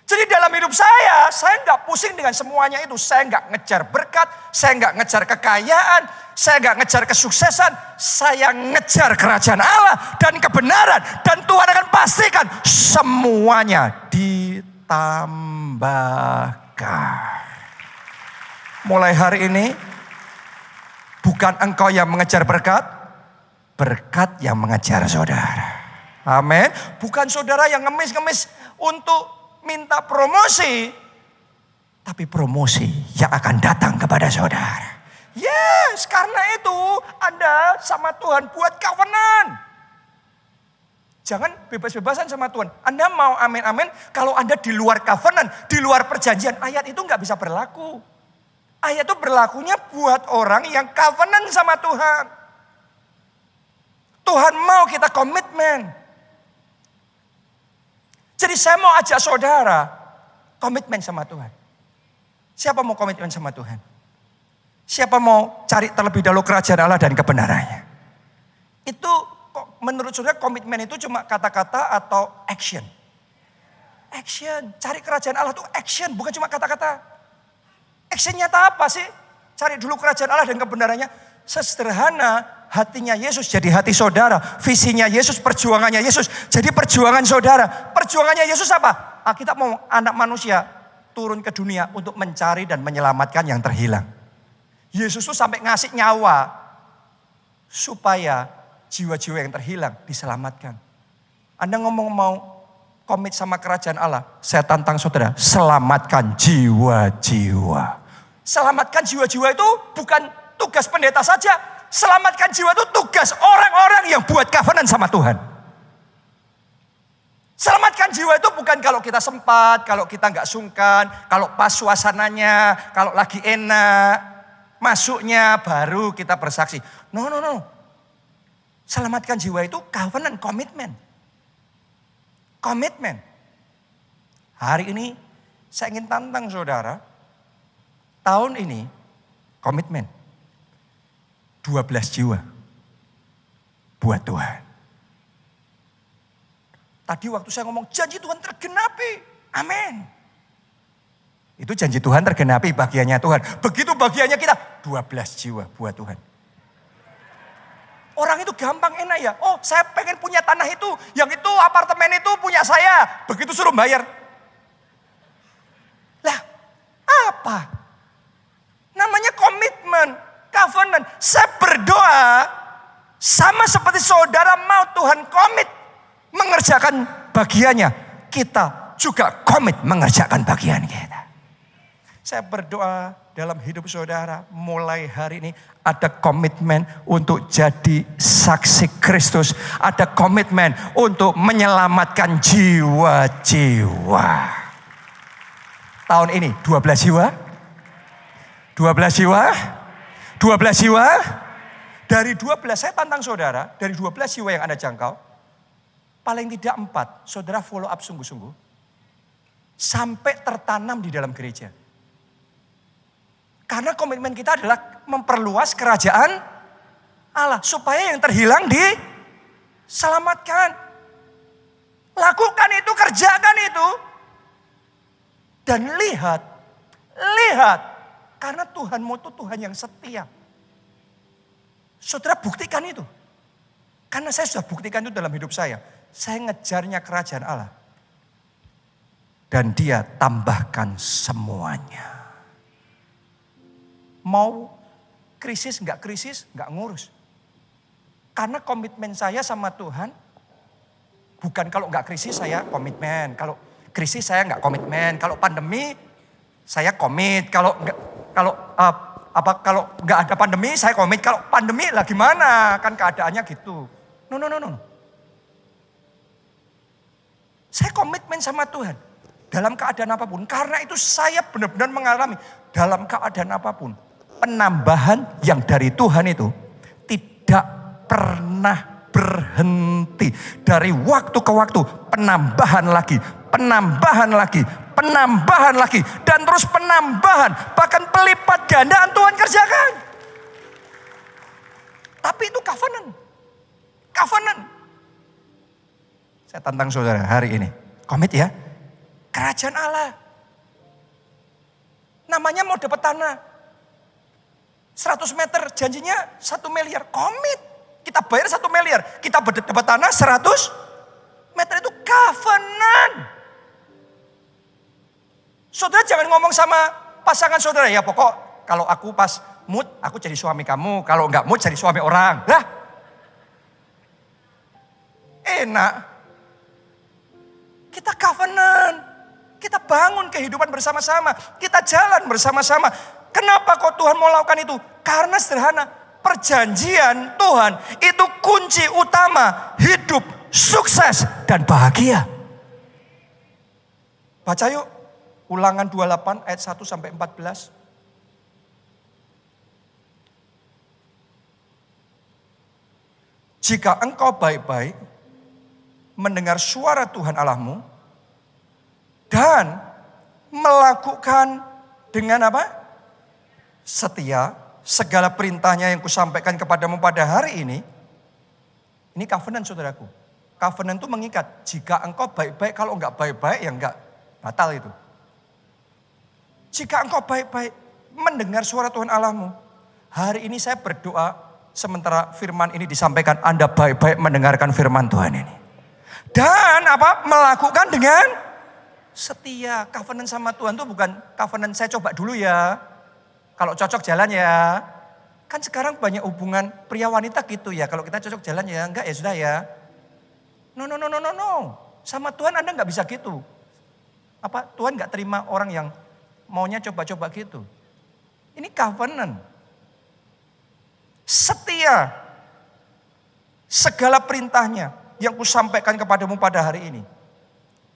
Jadi dalam hidup saya enggak pusing dengan semuanya itu. Saya enggak ngejar berkat, saya enggak ngejar kekayaan, saya enggak ngejar kesuksesan. Saya ngejar kerajaan Allah dan kebenaran. Dan Tuhan akan pastikan semuanya ditambahkan. Mulai hari ini, bukan engkau yang mengejar berkat, berkat yang mengejar saudara. Amin. Bukan saudara yang ngemis-ngemis untuk minta promosi, tapi promosi yang akan datang kepada saudara. Yes, karena itu Anda sama Tuhan buat covenant. Jangan bebas-bebasan sama Tuhan. Anda mau amin-amin, kalau Anda di luar covenant, di luar perjanjian, ayat itu nggak bisa berlaku. Ayat itu berlakunya buat orang yang covenant sama Tuhan. Tuhan mau kita komitmen. Jadi saya mau ajak saudara komitmen sama Tuhan. Siapa mau komitmen sama Tuhan? Siapa mau cari terlebih dahulu kerajaan Allah dan kebenarannya? Itu menurut saudara komitmen itu cuma kata-kata atau action? Action. Cari kerajaan Allah itu action, bukan cuma kata-kata. Action nyata apa sih? Cari dulu kerajaan Allah dan kebenarannya. Sesederhana hatinya Yesus jadi hati saudara. Visinya Yesus, perjuangannya Yesus jadi perjuangan saudara. Perjuangannya Yesus apa? Kita mau anak manusia turun ke dunia untuk mencari dan menyelamatkan yang terhilang. Yesus tuh sampai ngasih nyawa supaya jiwa-jiwa yang terhilang diselamatkan. Anda ngomong mau komit sama kerajaan Allah, saya tantang saudara, selamatkan jiwa-jiwa. Selamatkan jiwa-jiwa itu bukan tugas pendeta saja. Selamatkan jiwa itu tugas orang-orang yang buat covenant sama Tuhan. Selamatkan jiwa itu bukan kalau kita sempat, kalau kita nggak sungkan, kalau pas suasananya, kalau lagi enak, masuknya baru kita bersaksi. No. Selamatkan jiwa itu covenant, komitmen. Komitmen. Hari ini saya ingin tantang saudara. Tahun ini komitmen 12 jiwa buat Tuhan. Tadi waktu saya ngomong janji Tuhan tergenapi. Amin. Itu janji Tuhan tergenapi bagiannya Tuhan. Begitu bagiannya kita 12 jiwa buat Tuhan. Orang itu gampang enak ya. Oh saya pengen punya tanah itu. Yang itu apartemen itu punya saya. Begitu suruh bayar. Lah apa? Namanya komitmen, covenant. Saya berdoa sama seperti saudara mau Tuhan komit mengerjakan bagiannya. Kita juga komit mengerjakan bagian kita. Saya berdoa dalam hidup saudara mulai hari ini ada komitmen untuk jadi saksi Kristus. Ada komitmen untuk menyelamatkan jiwa-jiwa. Tahun ini 12 jiwa. 12 jiwa. 12 jiwa. Dari 12, saya tantang saudara, dari 12 jiwa yang Anda jangkau, paling tidak 4, saudara follow up sungguh-sungguh. Sampai tertanam di dalam gereja. Karena komitmen kita adalah memperluas kerajaan Allah. Supaya yang terhilang diselamatkan. Lakukan itu, kerjakan itu. Dan lihat. Karena Tuhanmu itu Tuhan yang setia. Saudara buktikan itu. Karena saya sudah buktikan itu dalam hidup saya. Saya ngejarnya kerajaan Allah. Dan Dia tambahkan semuanya. Mau krisis, enggak ngurus. Karena komitmen saya sama Tuhan, bukan kalau enggak krisis saya komitmen. Kalau krisis saya enggak komitmen. Kalau pandemi saya komit. Kalau enggak ada pandemi saya komit. Kalau pandemi lah gimana? Kan keadaannya gitu. No. Saya komitmen sama Tuhan. Dalam keadaan apapun. Karena itu saya benar-benar mengalami. Dalam keadaan apapun. Penambahan yang dari Tuhan itu tidak pernah berhenti. Dari waktu ke waktu penambahan lagi. Dan terus penambahan. Bahkan pelipat gandaan Tuhan kerjakan. Tapi itu covenant. Saya tantang saudara hari ini. Komit ya. Kerajaan Allah. Namanya mau dapat tanah. 100 meter janjinya 1 miliar. Komit. Kita bayar 1 miliar. Kita dapat tanah 100 meter itu covenant. Saudara jangan ngomong sama pasangan saudara. Ya pokok kalau aku pas mood aku jadi suami kamu. Kalau enggak mood jadi suami orang. Lah. Enak. Kita covenant. Kita bangun kehidupan bersama-sama. Kita jalan bersama-sama. Kenapa kok Tuhan mau lakukan itu? Karena sederhana. Perjanjian Tuhan itu kunci utama hidup sukses dan bahagia. Baca yuk. Ulangan 28 ayat 1 sampai 14. Jika engkau baik-baik mendengar suara Tuhan Allahmu dan melakukan dengan apa? Setia segala perintahnya yang kusampaikan kepadamu pada hari ini. Ini covenant saudaraku. Covenant itu mengikat. Jika engkau baik-baik, kalau enggak baik-baik ya enggak batal itu. Jika engkau baik-baik mendengar suara Tuhan Allahmu. Hari ini saya berdoa sementara firman ini disampaikan. Anda baik-baik mendengarkan firman Tuhan ini. Dan apa? Melakukan dengan setia. Covenant sama Tuhan itu bukan covenant saya coba dulu ya. Kalau cocok jalan ya. Kan sekarang banyak hubungan pria wanita gitu ya. Kalau kita cocok jalan ya enggak ya sudah ya. No. Sama Tuhan Anda enggak bisa gitu. Apa? Tuhan enggak terima orang yang maunya coba-coba gitu. Ini covenant. Setia. Segala perintahnya yang kusampaikan kepadamu pada hari ini.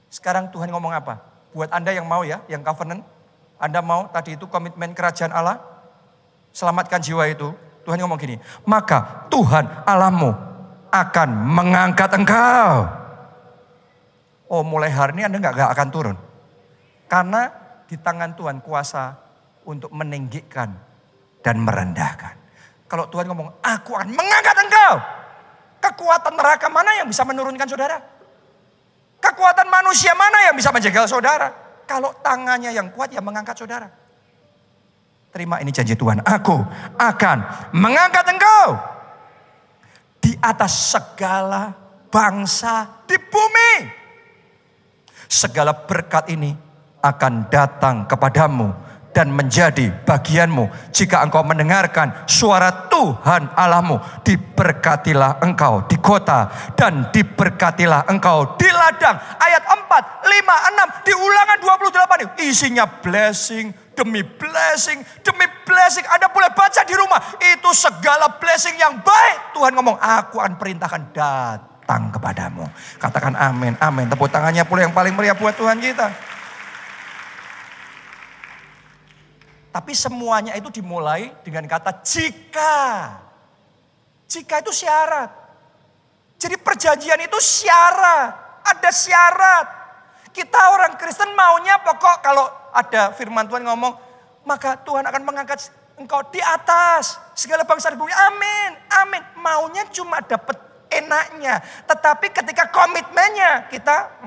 Sekarang Tuhan ngomong apa? Buat Anda yang mau ya, yang covenant. Anda mau tadi itu komitmen kerajaan Allah. Selamatkan jiwa itu. Tuhan ngomong gini. Maka Tuhan Allahmu akan mengangkat engkau. Oh mulai hari ini Anda gak akan turun. Karena di tangan Tuhan kuasa untuk meninggikan dan merendahkan. Kalau Tuhan ngomong, aku akan mengangkat engkau. Kekuatan neraka mana yang bisa menurunkan saudara? Kekuatan manusia mana yang bisa menjegal saudara? Kalau tangannya yang kuat yang mengangkat saudara. Terima ini janji Tuhan. Aku akan mengangkat engkau. Di atas segala bangsa di bumi. Segala berkat ini akan datang kepadamu dan menjadi bagianmu jika engkau mendengarkan suara Tuhan Allahmu. Diberkatilah engkau di kota dan diberkatilah engkau di ladang. Ayat 4, 5, 6 di Ulangan 28 isinya blessing demi blessing demi blessing. Anda boleh baca di rumah. Itu segala blessing yang baik. Tuhan ngomong, aku akan perintahkan datang kepadamu. Katakan amin, amin. Tepuk tangannya pula yang paling meriah buat Tuhan kita. Tapi semuanya itu dimulai dengan kata jika. Jika itu syarat. Jadi perjanjian itu syarat. Ada syarat. Kita orang Kristen maunya pokok kalau ada firman Tuhan ngomong, maka Tuhan akan mengangkat engkau di atas segala bangsa di bumi. Amin, amin. Maunya cuma dapat enaknya. Tetapi ketika komitmennya kita,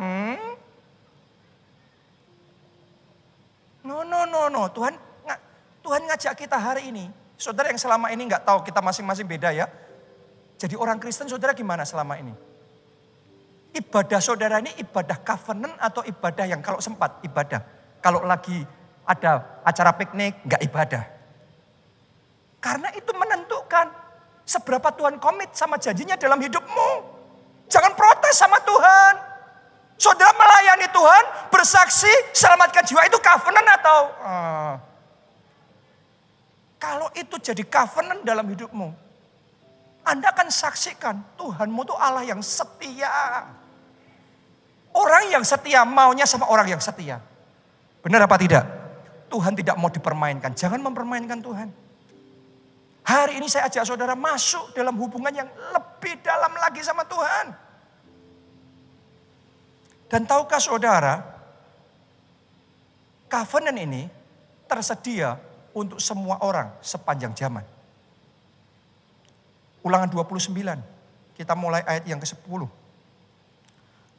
no. Tuhan ngajak kita hari ini. Saudara yang selama ini nggak tahu, kita masing-masing beda ya. Jadi orang Kristen saudara gimana selama ini? Ibadah saudara ini ibadah covenant atau ibadah yang kalau sempat ibadah. Kalau lagi ada acara piknik nggak ibadah. Karena itu menentukan seberapa Tuhan komit sama janjinya dalam hidupmu. Jangan protes sama Tuhan. Saudara melayani Tuhan, bersaksi, selamatkan jiwa itu covenant atau... Kalau itu jadi covenant dalam hidupmu, Anda akan saksikan Tuhanmu itu Allah yang setia. Orang yang setia maunya sama orang yang setia. Benar apa tidak? Tuhan tidak mau dipermainkan. Jangan mempermainkan Tuhan. Hari ini saya ajak saudara masuk dalam hubungan yang lebih dalam lagi sama Tuhan. Dan tahukah saudara, covenant ini tersedia untuk semua orang sepanjang zaman. Ulangan 29, kita mulai ayat yang ke-10.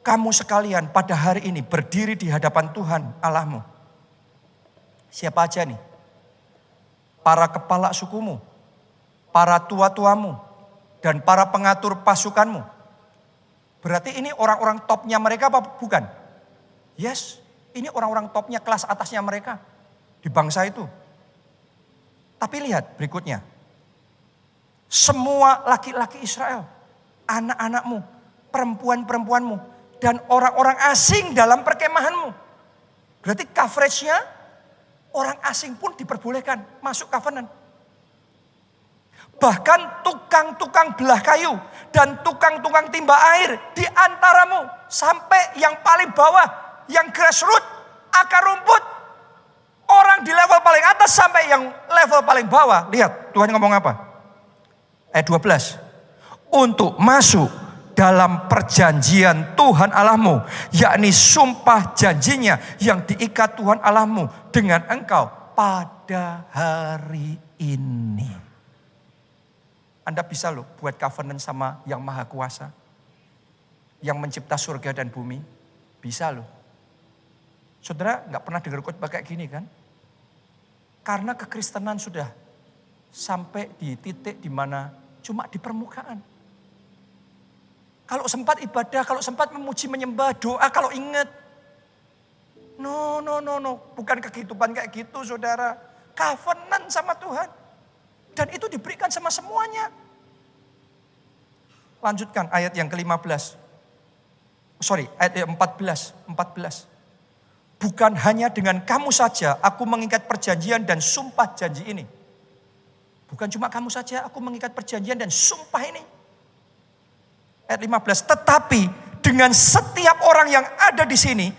Kamu sekalian pada hari ini berdiri di hadapan Tuhan Allahmu. Siapa aja nih? Para kepala sukumu, para tua-tuamu, dan para pengatur pasukanmu. Berarti ini orang-orang topnya mereka apa bukan? Yes, ini orang-orang topnya, kelas atasnya mereka di bangsa itu. Tapi lihat berikutnya. Semua laki-laki Israel, anak-anakmu, perempuan-perempuanmu, dan orang-orang asing dalam perkemahanmu. Berarti coveragenya orang asing pun diperbolehkan masuk covenant. Bahkan tukang-tukang belah kayu dan tukang-tukang timba air di antaramu. Sampai yang paling bawah, yang grassroots, akar rumput. Orang di level paling atas sampai yang level paling bawah. Lihat Tuhan ngomong apa? Ayat 12. Untuk masuk dalam perjanjian Tuhan Allahmu, yakni sumpah janjinya yang diikat Tuhan Allahmu dengan engkau pada hari ini. Anda bisa loh buat covenant sama yang maha kuasa, yang mencipta surga dan bumi. Bisa loh. Saudara gak pernah dengar khotbah kayak gini kan? Karena kekristenan sudah sampai di titik di mana cuma di permukaan. Kalau sempat ibadah, kalau sempat memuji, menyembah, doa, kalau ingat. No. Bukan kehidupan kayak gitu saudara. Covenant sama Tuhan. Dan itu diberikan sama semuanya. Lanjutkan ayat yang ke-15. Ayat 14. Bukan hanya dengan kamu saja aku mengikat perjanjian dan sumpah janji ini. Bukan cuma kamu saja aku mengikat perjanjian dan sumpah ini. Ayat 15. Tetapi dengan setiap orang yang ada di sini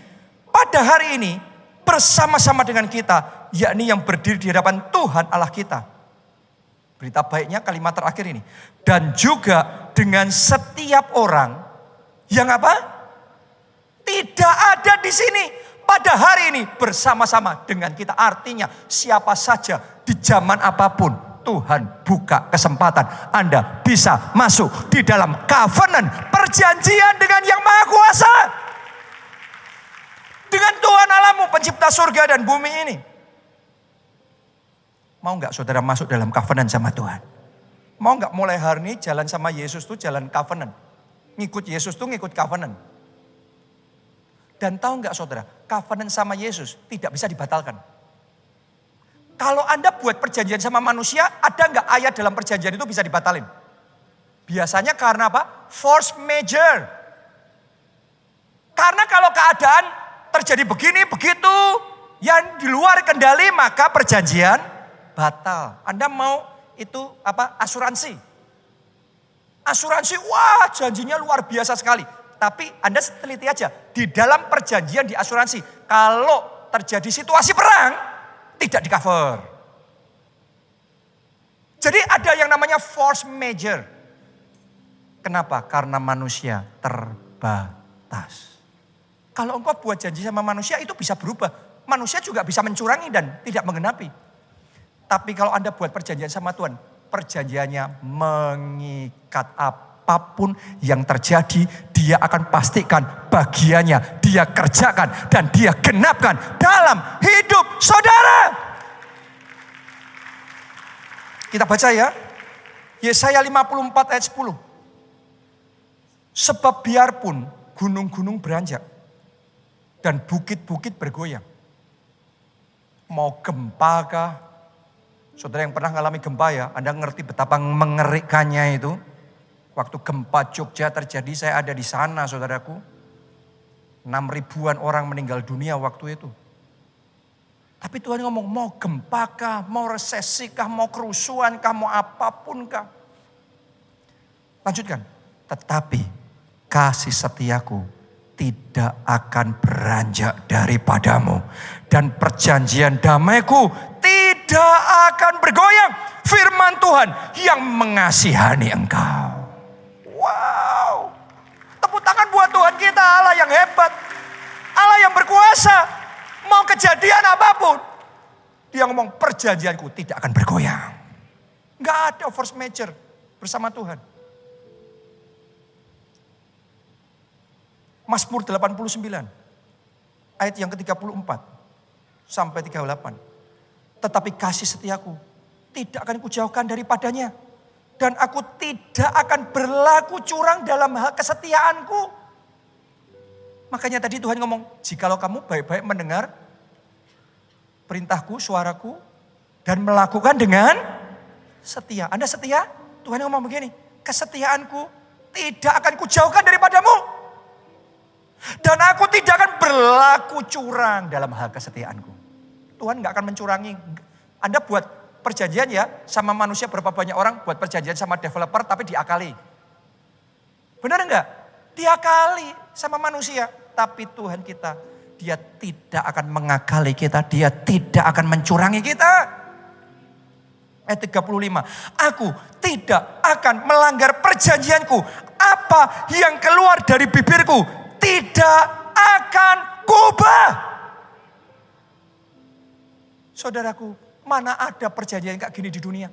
pada hari ini bersama-sama dengan kita, yakni yang berdiri di hadapan Tuhan Allah kita. Berita baiknya kalimat terakhir ini. Dan juga dengan setiap orang yang apa? Tidak ada di sini pada hari ini bersama-sama dengan kita. Artinya siapa saja di zaman apapun Tuhan buka kesempatan. Anda bisa masuk di dalam covenant perjanjian dengan yang maha kuasa. Dengan Tuhan Allahmu pencipta surga dan bumi ini. Mau gak saudara masuk dalam covenant sama Tuhan? Mau gak mulai hari ini jalan sama Yesus tuh jalan covenant? Ngikut Yesus tuh ngikut covenant. Dan tahu gak saudara, covenant sama Yesus tidak bisa dibatalkan. Kalau Anda buat perjanjian sama manusia, ada gak ayat dalam perjanjian itu bisa dibatalin? Biasanya karena apa? Force major. Karena kalau keadaan terjadi begini, begitu, yang di luar kendali maka perjanjian batal. Anda mau itu apa? Asuransi. Asuransi, wah janjinya luar biasa sekali. Tapi Anda teliti aja, di dalam perjanjian di asuransi, kalau terjadi situasi perang, tidak di cover. Jadi ada yang namanya force major. Kenapa? Karena manusia terbatas. Kalau engkau buat janji sama manusia itu bisa berubah. Manusia juga bisa mencurangi dan tidak menggenapi. Tapi kalau Anda buat perjanjian sama Tuhan, perjanjiannya mengikat. Apapun yang terjadi, dia akan pastikan bagiannya dia kerjakan dan dia genapkan dalam hidup saudara. Kita baca ya. Yesaya 54 ayat 10. Sebab biarpun gunung-gunung beranjak dan bukit-bukit bergoyang. Mau gempa kah? Saudara yang pernah mengalami gempa ya, Anda ngerti betapa mengerikannya itu. Waktu gempa Jogja terjadi, saya ada di sana saudaraku. 6.000-an orang meninggal dunia waktu itu. Tapi Tuhan ngomong, mau gempa kah, mau resesi kah, mau kerusuhan kah, mau apapun kah. Lanjutkan. Tetapi kasih setiaku tidak akan beranjak daripadamu. Dan perjanjian damaiku tidak akan bergoyang. Firman Tuhan yang mengasihani engkau. Wow. Tepuk tangan buat Tuhan kita, Allah yang hebat. Allah yang berkuasa. Mau kejadian apapun. Dia ngomong perjanjianku tidak akan bergoyang. Gak ada force major bersama Tuhan. Mazmur 89 ayat yang ke-34 sampai 38. Tetapi kasih setiaku tidak akan kujauhkan daripadanya. Dan aku tidak akan berlaku curang dalam hal kesetiaanku. Makanya tadi Tuhan ngomong, jikalau kamu baik-baik mendengar perintahku, suaraku, dan melakukan dengan setia. Anda setia? Tuhan ngomong begini, kesetiaanku tidak akan kujauhkan daripadamu. Dan aku tidak akan berlaku curang dalam hal kesetiaanku. Tuhan gak akan mencurangi. Anda buat perjanjian ya sama manusia, berapa banyak orang buat perjanjian sama developer tapi diakali. Benar enggak? Diakali sama manusia. Tapi Tuhan kita, dia tidak akan mengakali kita. Dia tidak akan mencurangi kita. Ayat 35. Aku tidak akan melanggar perjanjianku. Apa yang keluar dari bibirku tidak akan kubah. Saudaraku, mana ada perjanjian kayak gini di dunia?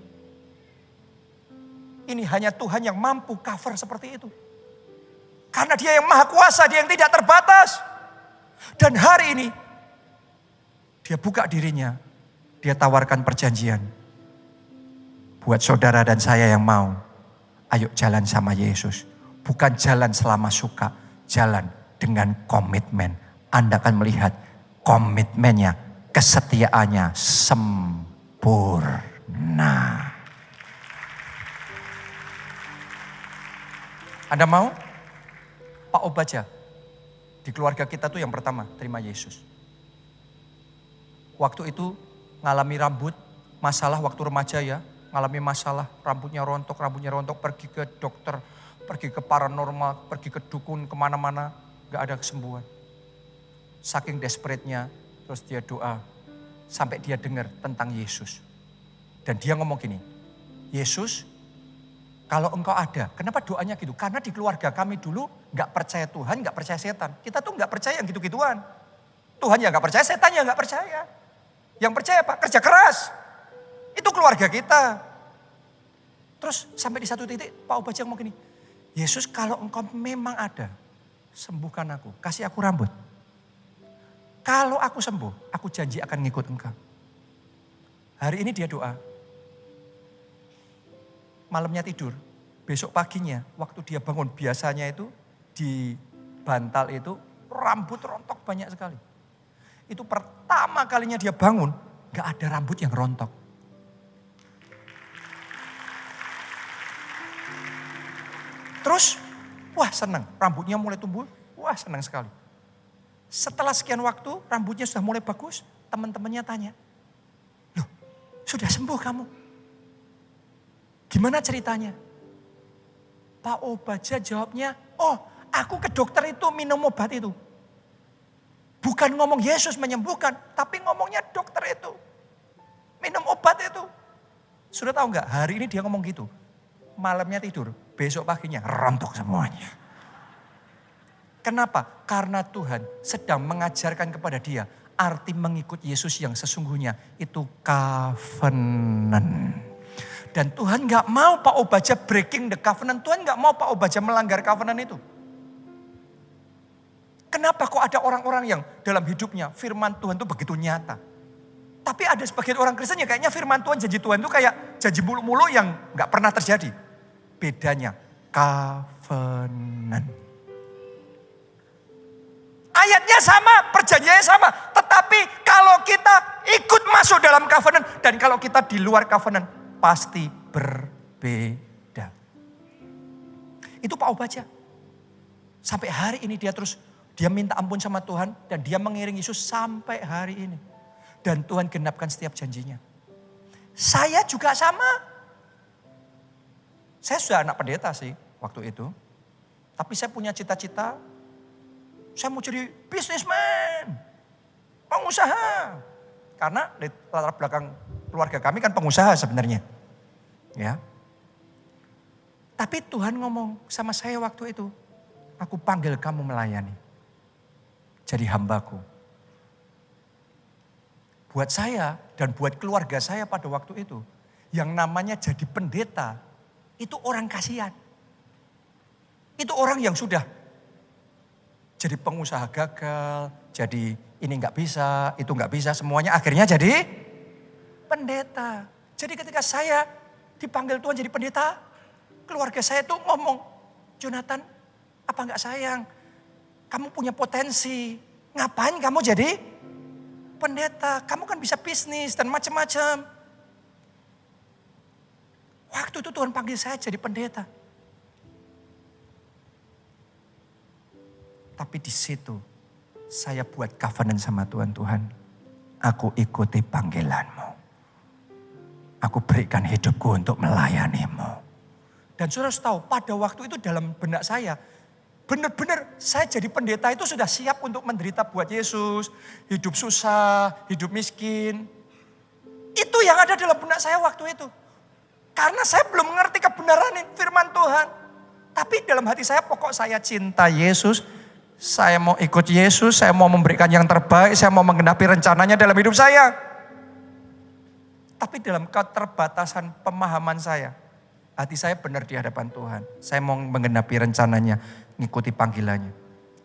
Ini hanya Tuhan yang mampu cover seperti itu. Karena dia yang maha kuasa, dia yang tidak terbatas. Dan hari ini, dia buka dirinya, dia tawarkan perjanjian. Buat saudara dan saya yang mau, ayo jalan sama Yesus. Bukan jalan selama suka, jalan dengan komitmen. Anda akan melihat komitmennya, kesetiaannya sempurna. Anda mau? Pak Obaja, di keluarga kita tuh yang pertama terima Yesus. Waktu itu ngalami rambut, masalah waktu remaja ya. Ngalami masalah, rambutnya rontok, pergi ke dokter, pergi ke paranormal, pergi ke dukun, kemana-mana. Gak ada kesembuhan. Saking desperate-nya, terus dia doa. Sampai dia dengar tentang Yesus. Dan dia ngomong gini, Yesus, kalau engkau ada, kenapa doanya gitu? Karena di keluarga kami dulu gak percaya Tuhan, gak percaya setan. Kita tuh gak percaya yang gitu-gituan. Tuhan ya gak percaya, setan ya gak percaya. Yang percaya apa? Kerja keras. Itu keluarga kita. Terus sampai di satu titik Pak Obaja ngomong gini, Yesus kalau engkau memang ada, sembuhkan aku, kasih aku rambut. Kalau aku sembuh, aku janji akan ngikut engkau. Hari ini dia doa. Malamnya tidur, besok paginya waktu dia bangun biasanya itu di bantal itu rambut rontok banyak sekali. Itu pertama kalinya dia bangun, gak ada rambut yang rontok. Terus, wah senang, rambutnya mulai tumbuh, wah senang sekali. Setelah sekian waktu, rambutnya sudah mulai bagus, teman-temannya tanya, loh sudah sembuh kamu? Gimana ceritanya? Pak Obaja jawabnya, oh aku ke dokter itu minum obat itu. Bukan ngomong Yesus menyembuhkan, tapi ngomongnya dokter itu. Minum obat itu. Sudah tahu nggak? Hari ini dia ngomong gitu. Malamnya tidur, besok paginya rontok semuanya. Kenapa? Karena Tuhan sedang mengajarkan kepada dia arti mengikut Yesus yang sesungguhnya itu covenant. Dan Tuhan gak mau Pak Obaja breaking the covenant. Tuhan gak mau Pak Obaja melanggar covenant itu. Kenapa kok ada orang-orang yang dalam hidupnya firman Tuhan itu begitu nyata. Tapi ada sebagian orang Kristen yang kayaknya firman Tuhan, janji Tuhan itu kayak janji mulu-mulu yang gak pernah terjadi. Bedanya covenant. Ayatnya sama, perjanjiannya sama. Tetapi kalau kita ikut masuk dalam covenant dan kalau kita di luar covenant pasti berbeda. Itu Pak Obaja. Sampai hari ini dia minta ampun sama Tuhan dan dia mengiring Yesus sampai hari ini. Dan Tuhan genapkan setiap janjinya. Saya juga sama. Saya sudah anak pendeta sih waktu itu. Tapi saya punya cita-cita. Saya mau jadi businessman, pengusaha. Karena di latar belakang keluarga kami kan pengusaha sebenarnya. Ya. Tapi Tuhan ngomong sama saya waktu itu, aku panggil kamu melayani. Jadi hambaku. Buat saya dan buat keluarga saya pada waktu itu, yang namanya jadi pendeta, itu orang kasihan. Itu orang yang sudah jadi pengusaha gagal, jadi ini nggak bisa, itu nggak bisa, semuanya akhirnya jadi pendeta. Jadi ketika saya dipanggil Tuhan jadi pendeta, keluarga saya tuh ngomong, Jonathan, apa nggak sayang? Kamu punya potensi, ngapain kamu jadi pendeta? Kamu kan bisa bisnis dan macam-macam. Waktu itu Tuhan panggil saya jadi pendeta. Tapi di situ saya buat covenant sama Tuhan. Aku ikuti panggilanmu. Aku berikan hidupku untuk melayanimu. Dan saudara tahu pada waktu itu dalam benak saya, benar-benar saya jadi pendeta itu sudah siap untuk menderita buat Yesus. Hidup susah, hidup miskin. Itu yang ada dalam benak saya waktu itu. Karena saya belum mengerti kebenaran firman Tuhan. Tapi dalam hati saya pokok saya cinta Yesus. Saya mau ikut Yesus, saya mau memberikan yang terbaik, saya mau menggenapi rencananya dalam hidup saya. Tapi dalam keterbatasan pemahaman saya, hati saya benar di hadapan Tuhan. Saya mau menggenapi rencananya, ngikuti panggilannya.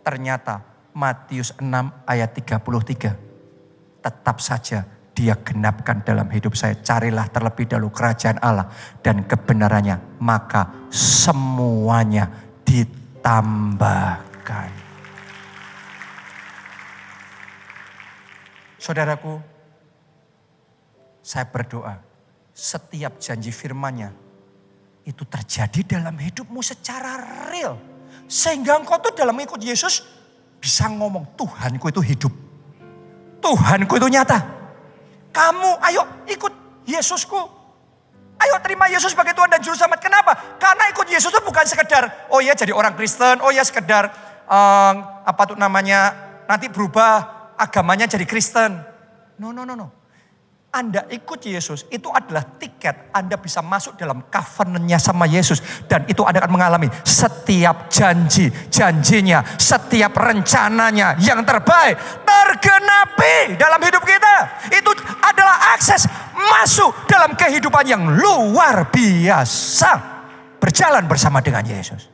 Ternyata Matius 6 ayat 33. Tetap saja dia genapkan dalam hidup saya. Carilah terlebih dahulu kerajaan Allah dan kebenarannya. Maka semuanya ditambahkan. Saudaraku, saya berdoa setiap janji firman-Nya itu terjadi dalam hidupmu secara real. Sehingga engkau tuh dalam ikut Yesus bisa ngomong, Tuhanku itu hidup. Tuhanku itu nyata. Kamu ayo ikut Yesusku. Ayo terima Yesus sebagai Tuhan dan Juru Selamat. Kenapa? Karena ikut Yesus itu bukan sekedar, oh ya jadi orang Kristen, oh ya sekedar nanti berubah agamanya jadi Kristen. No. Anda ikut Yesus itu adalah tiket Anda bisa masuk dalam covenant-nya sama Yesus. Dan itu Anda akan mengalami setiap janjinya, setiap rencananya yang terbaik tergenapi dalam hidup kita. Itu adalah akses masuk dalam kehidupan yang luar biasa. Berjalan bersama dengan Yesus.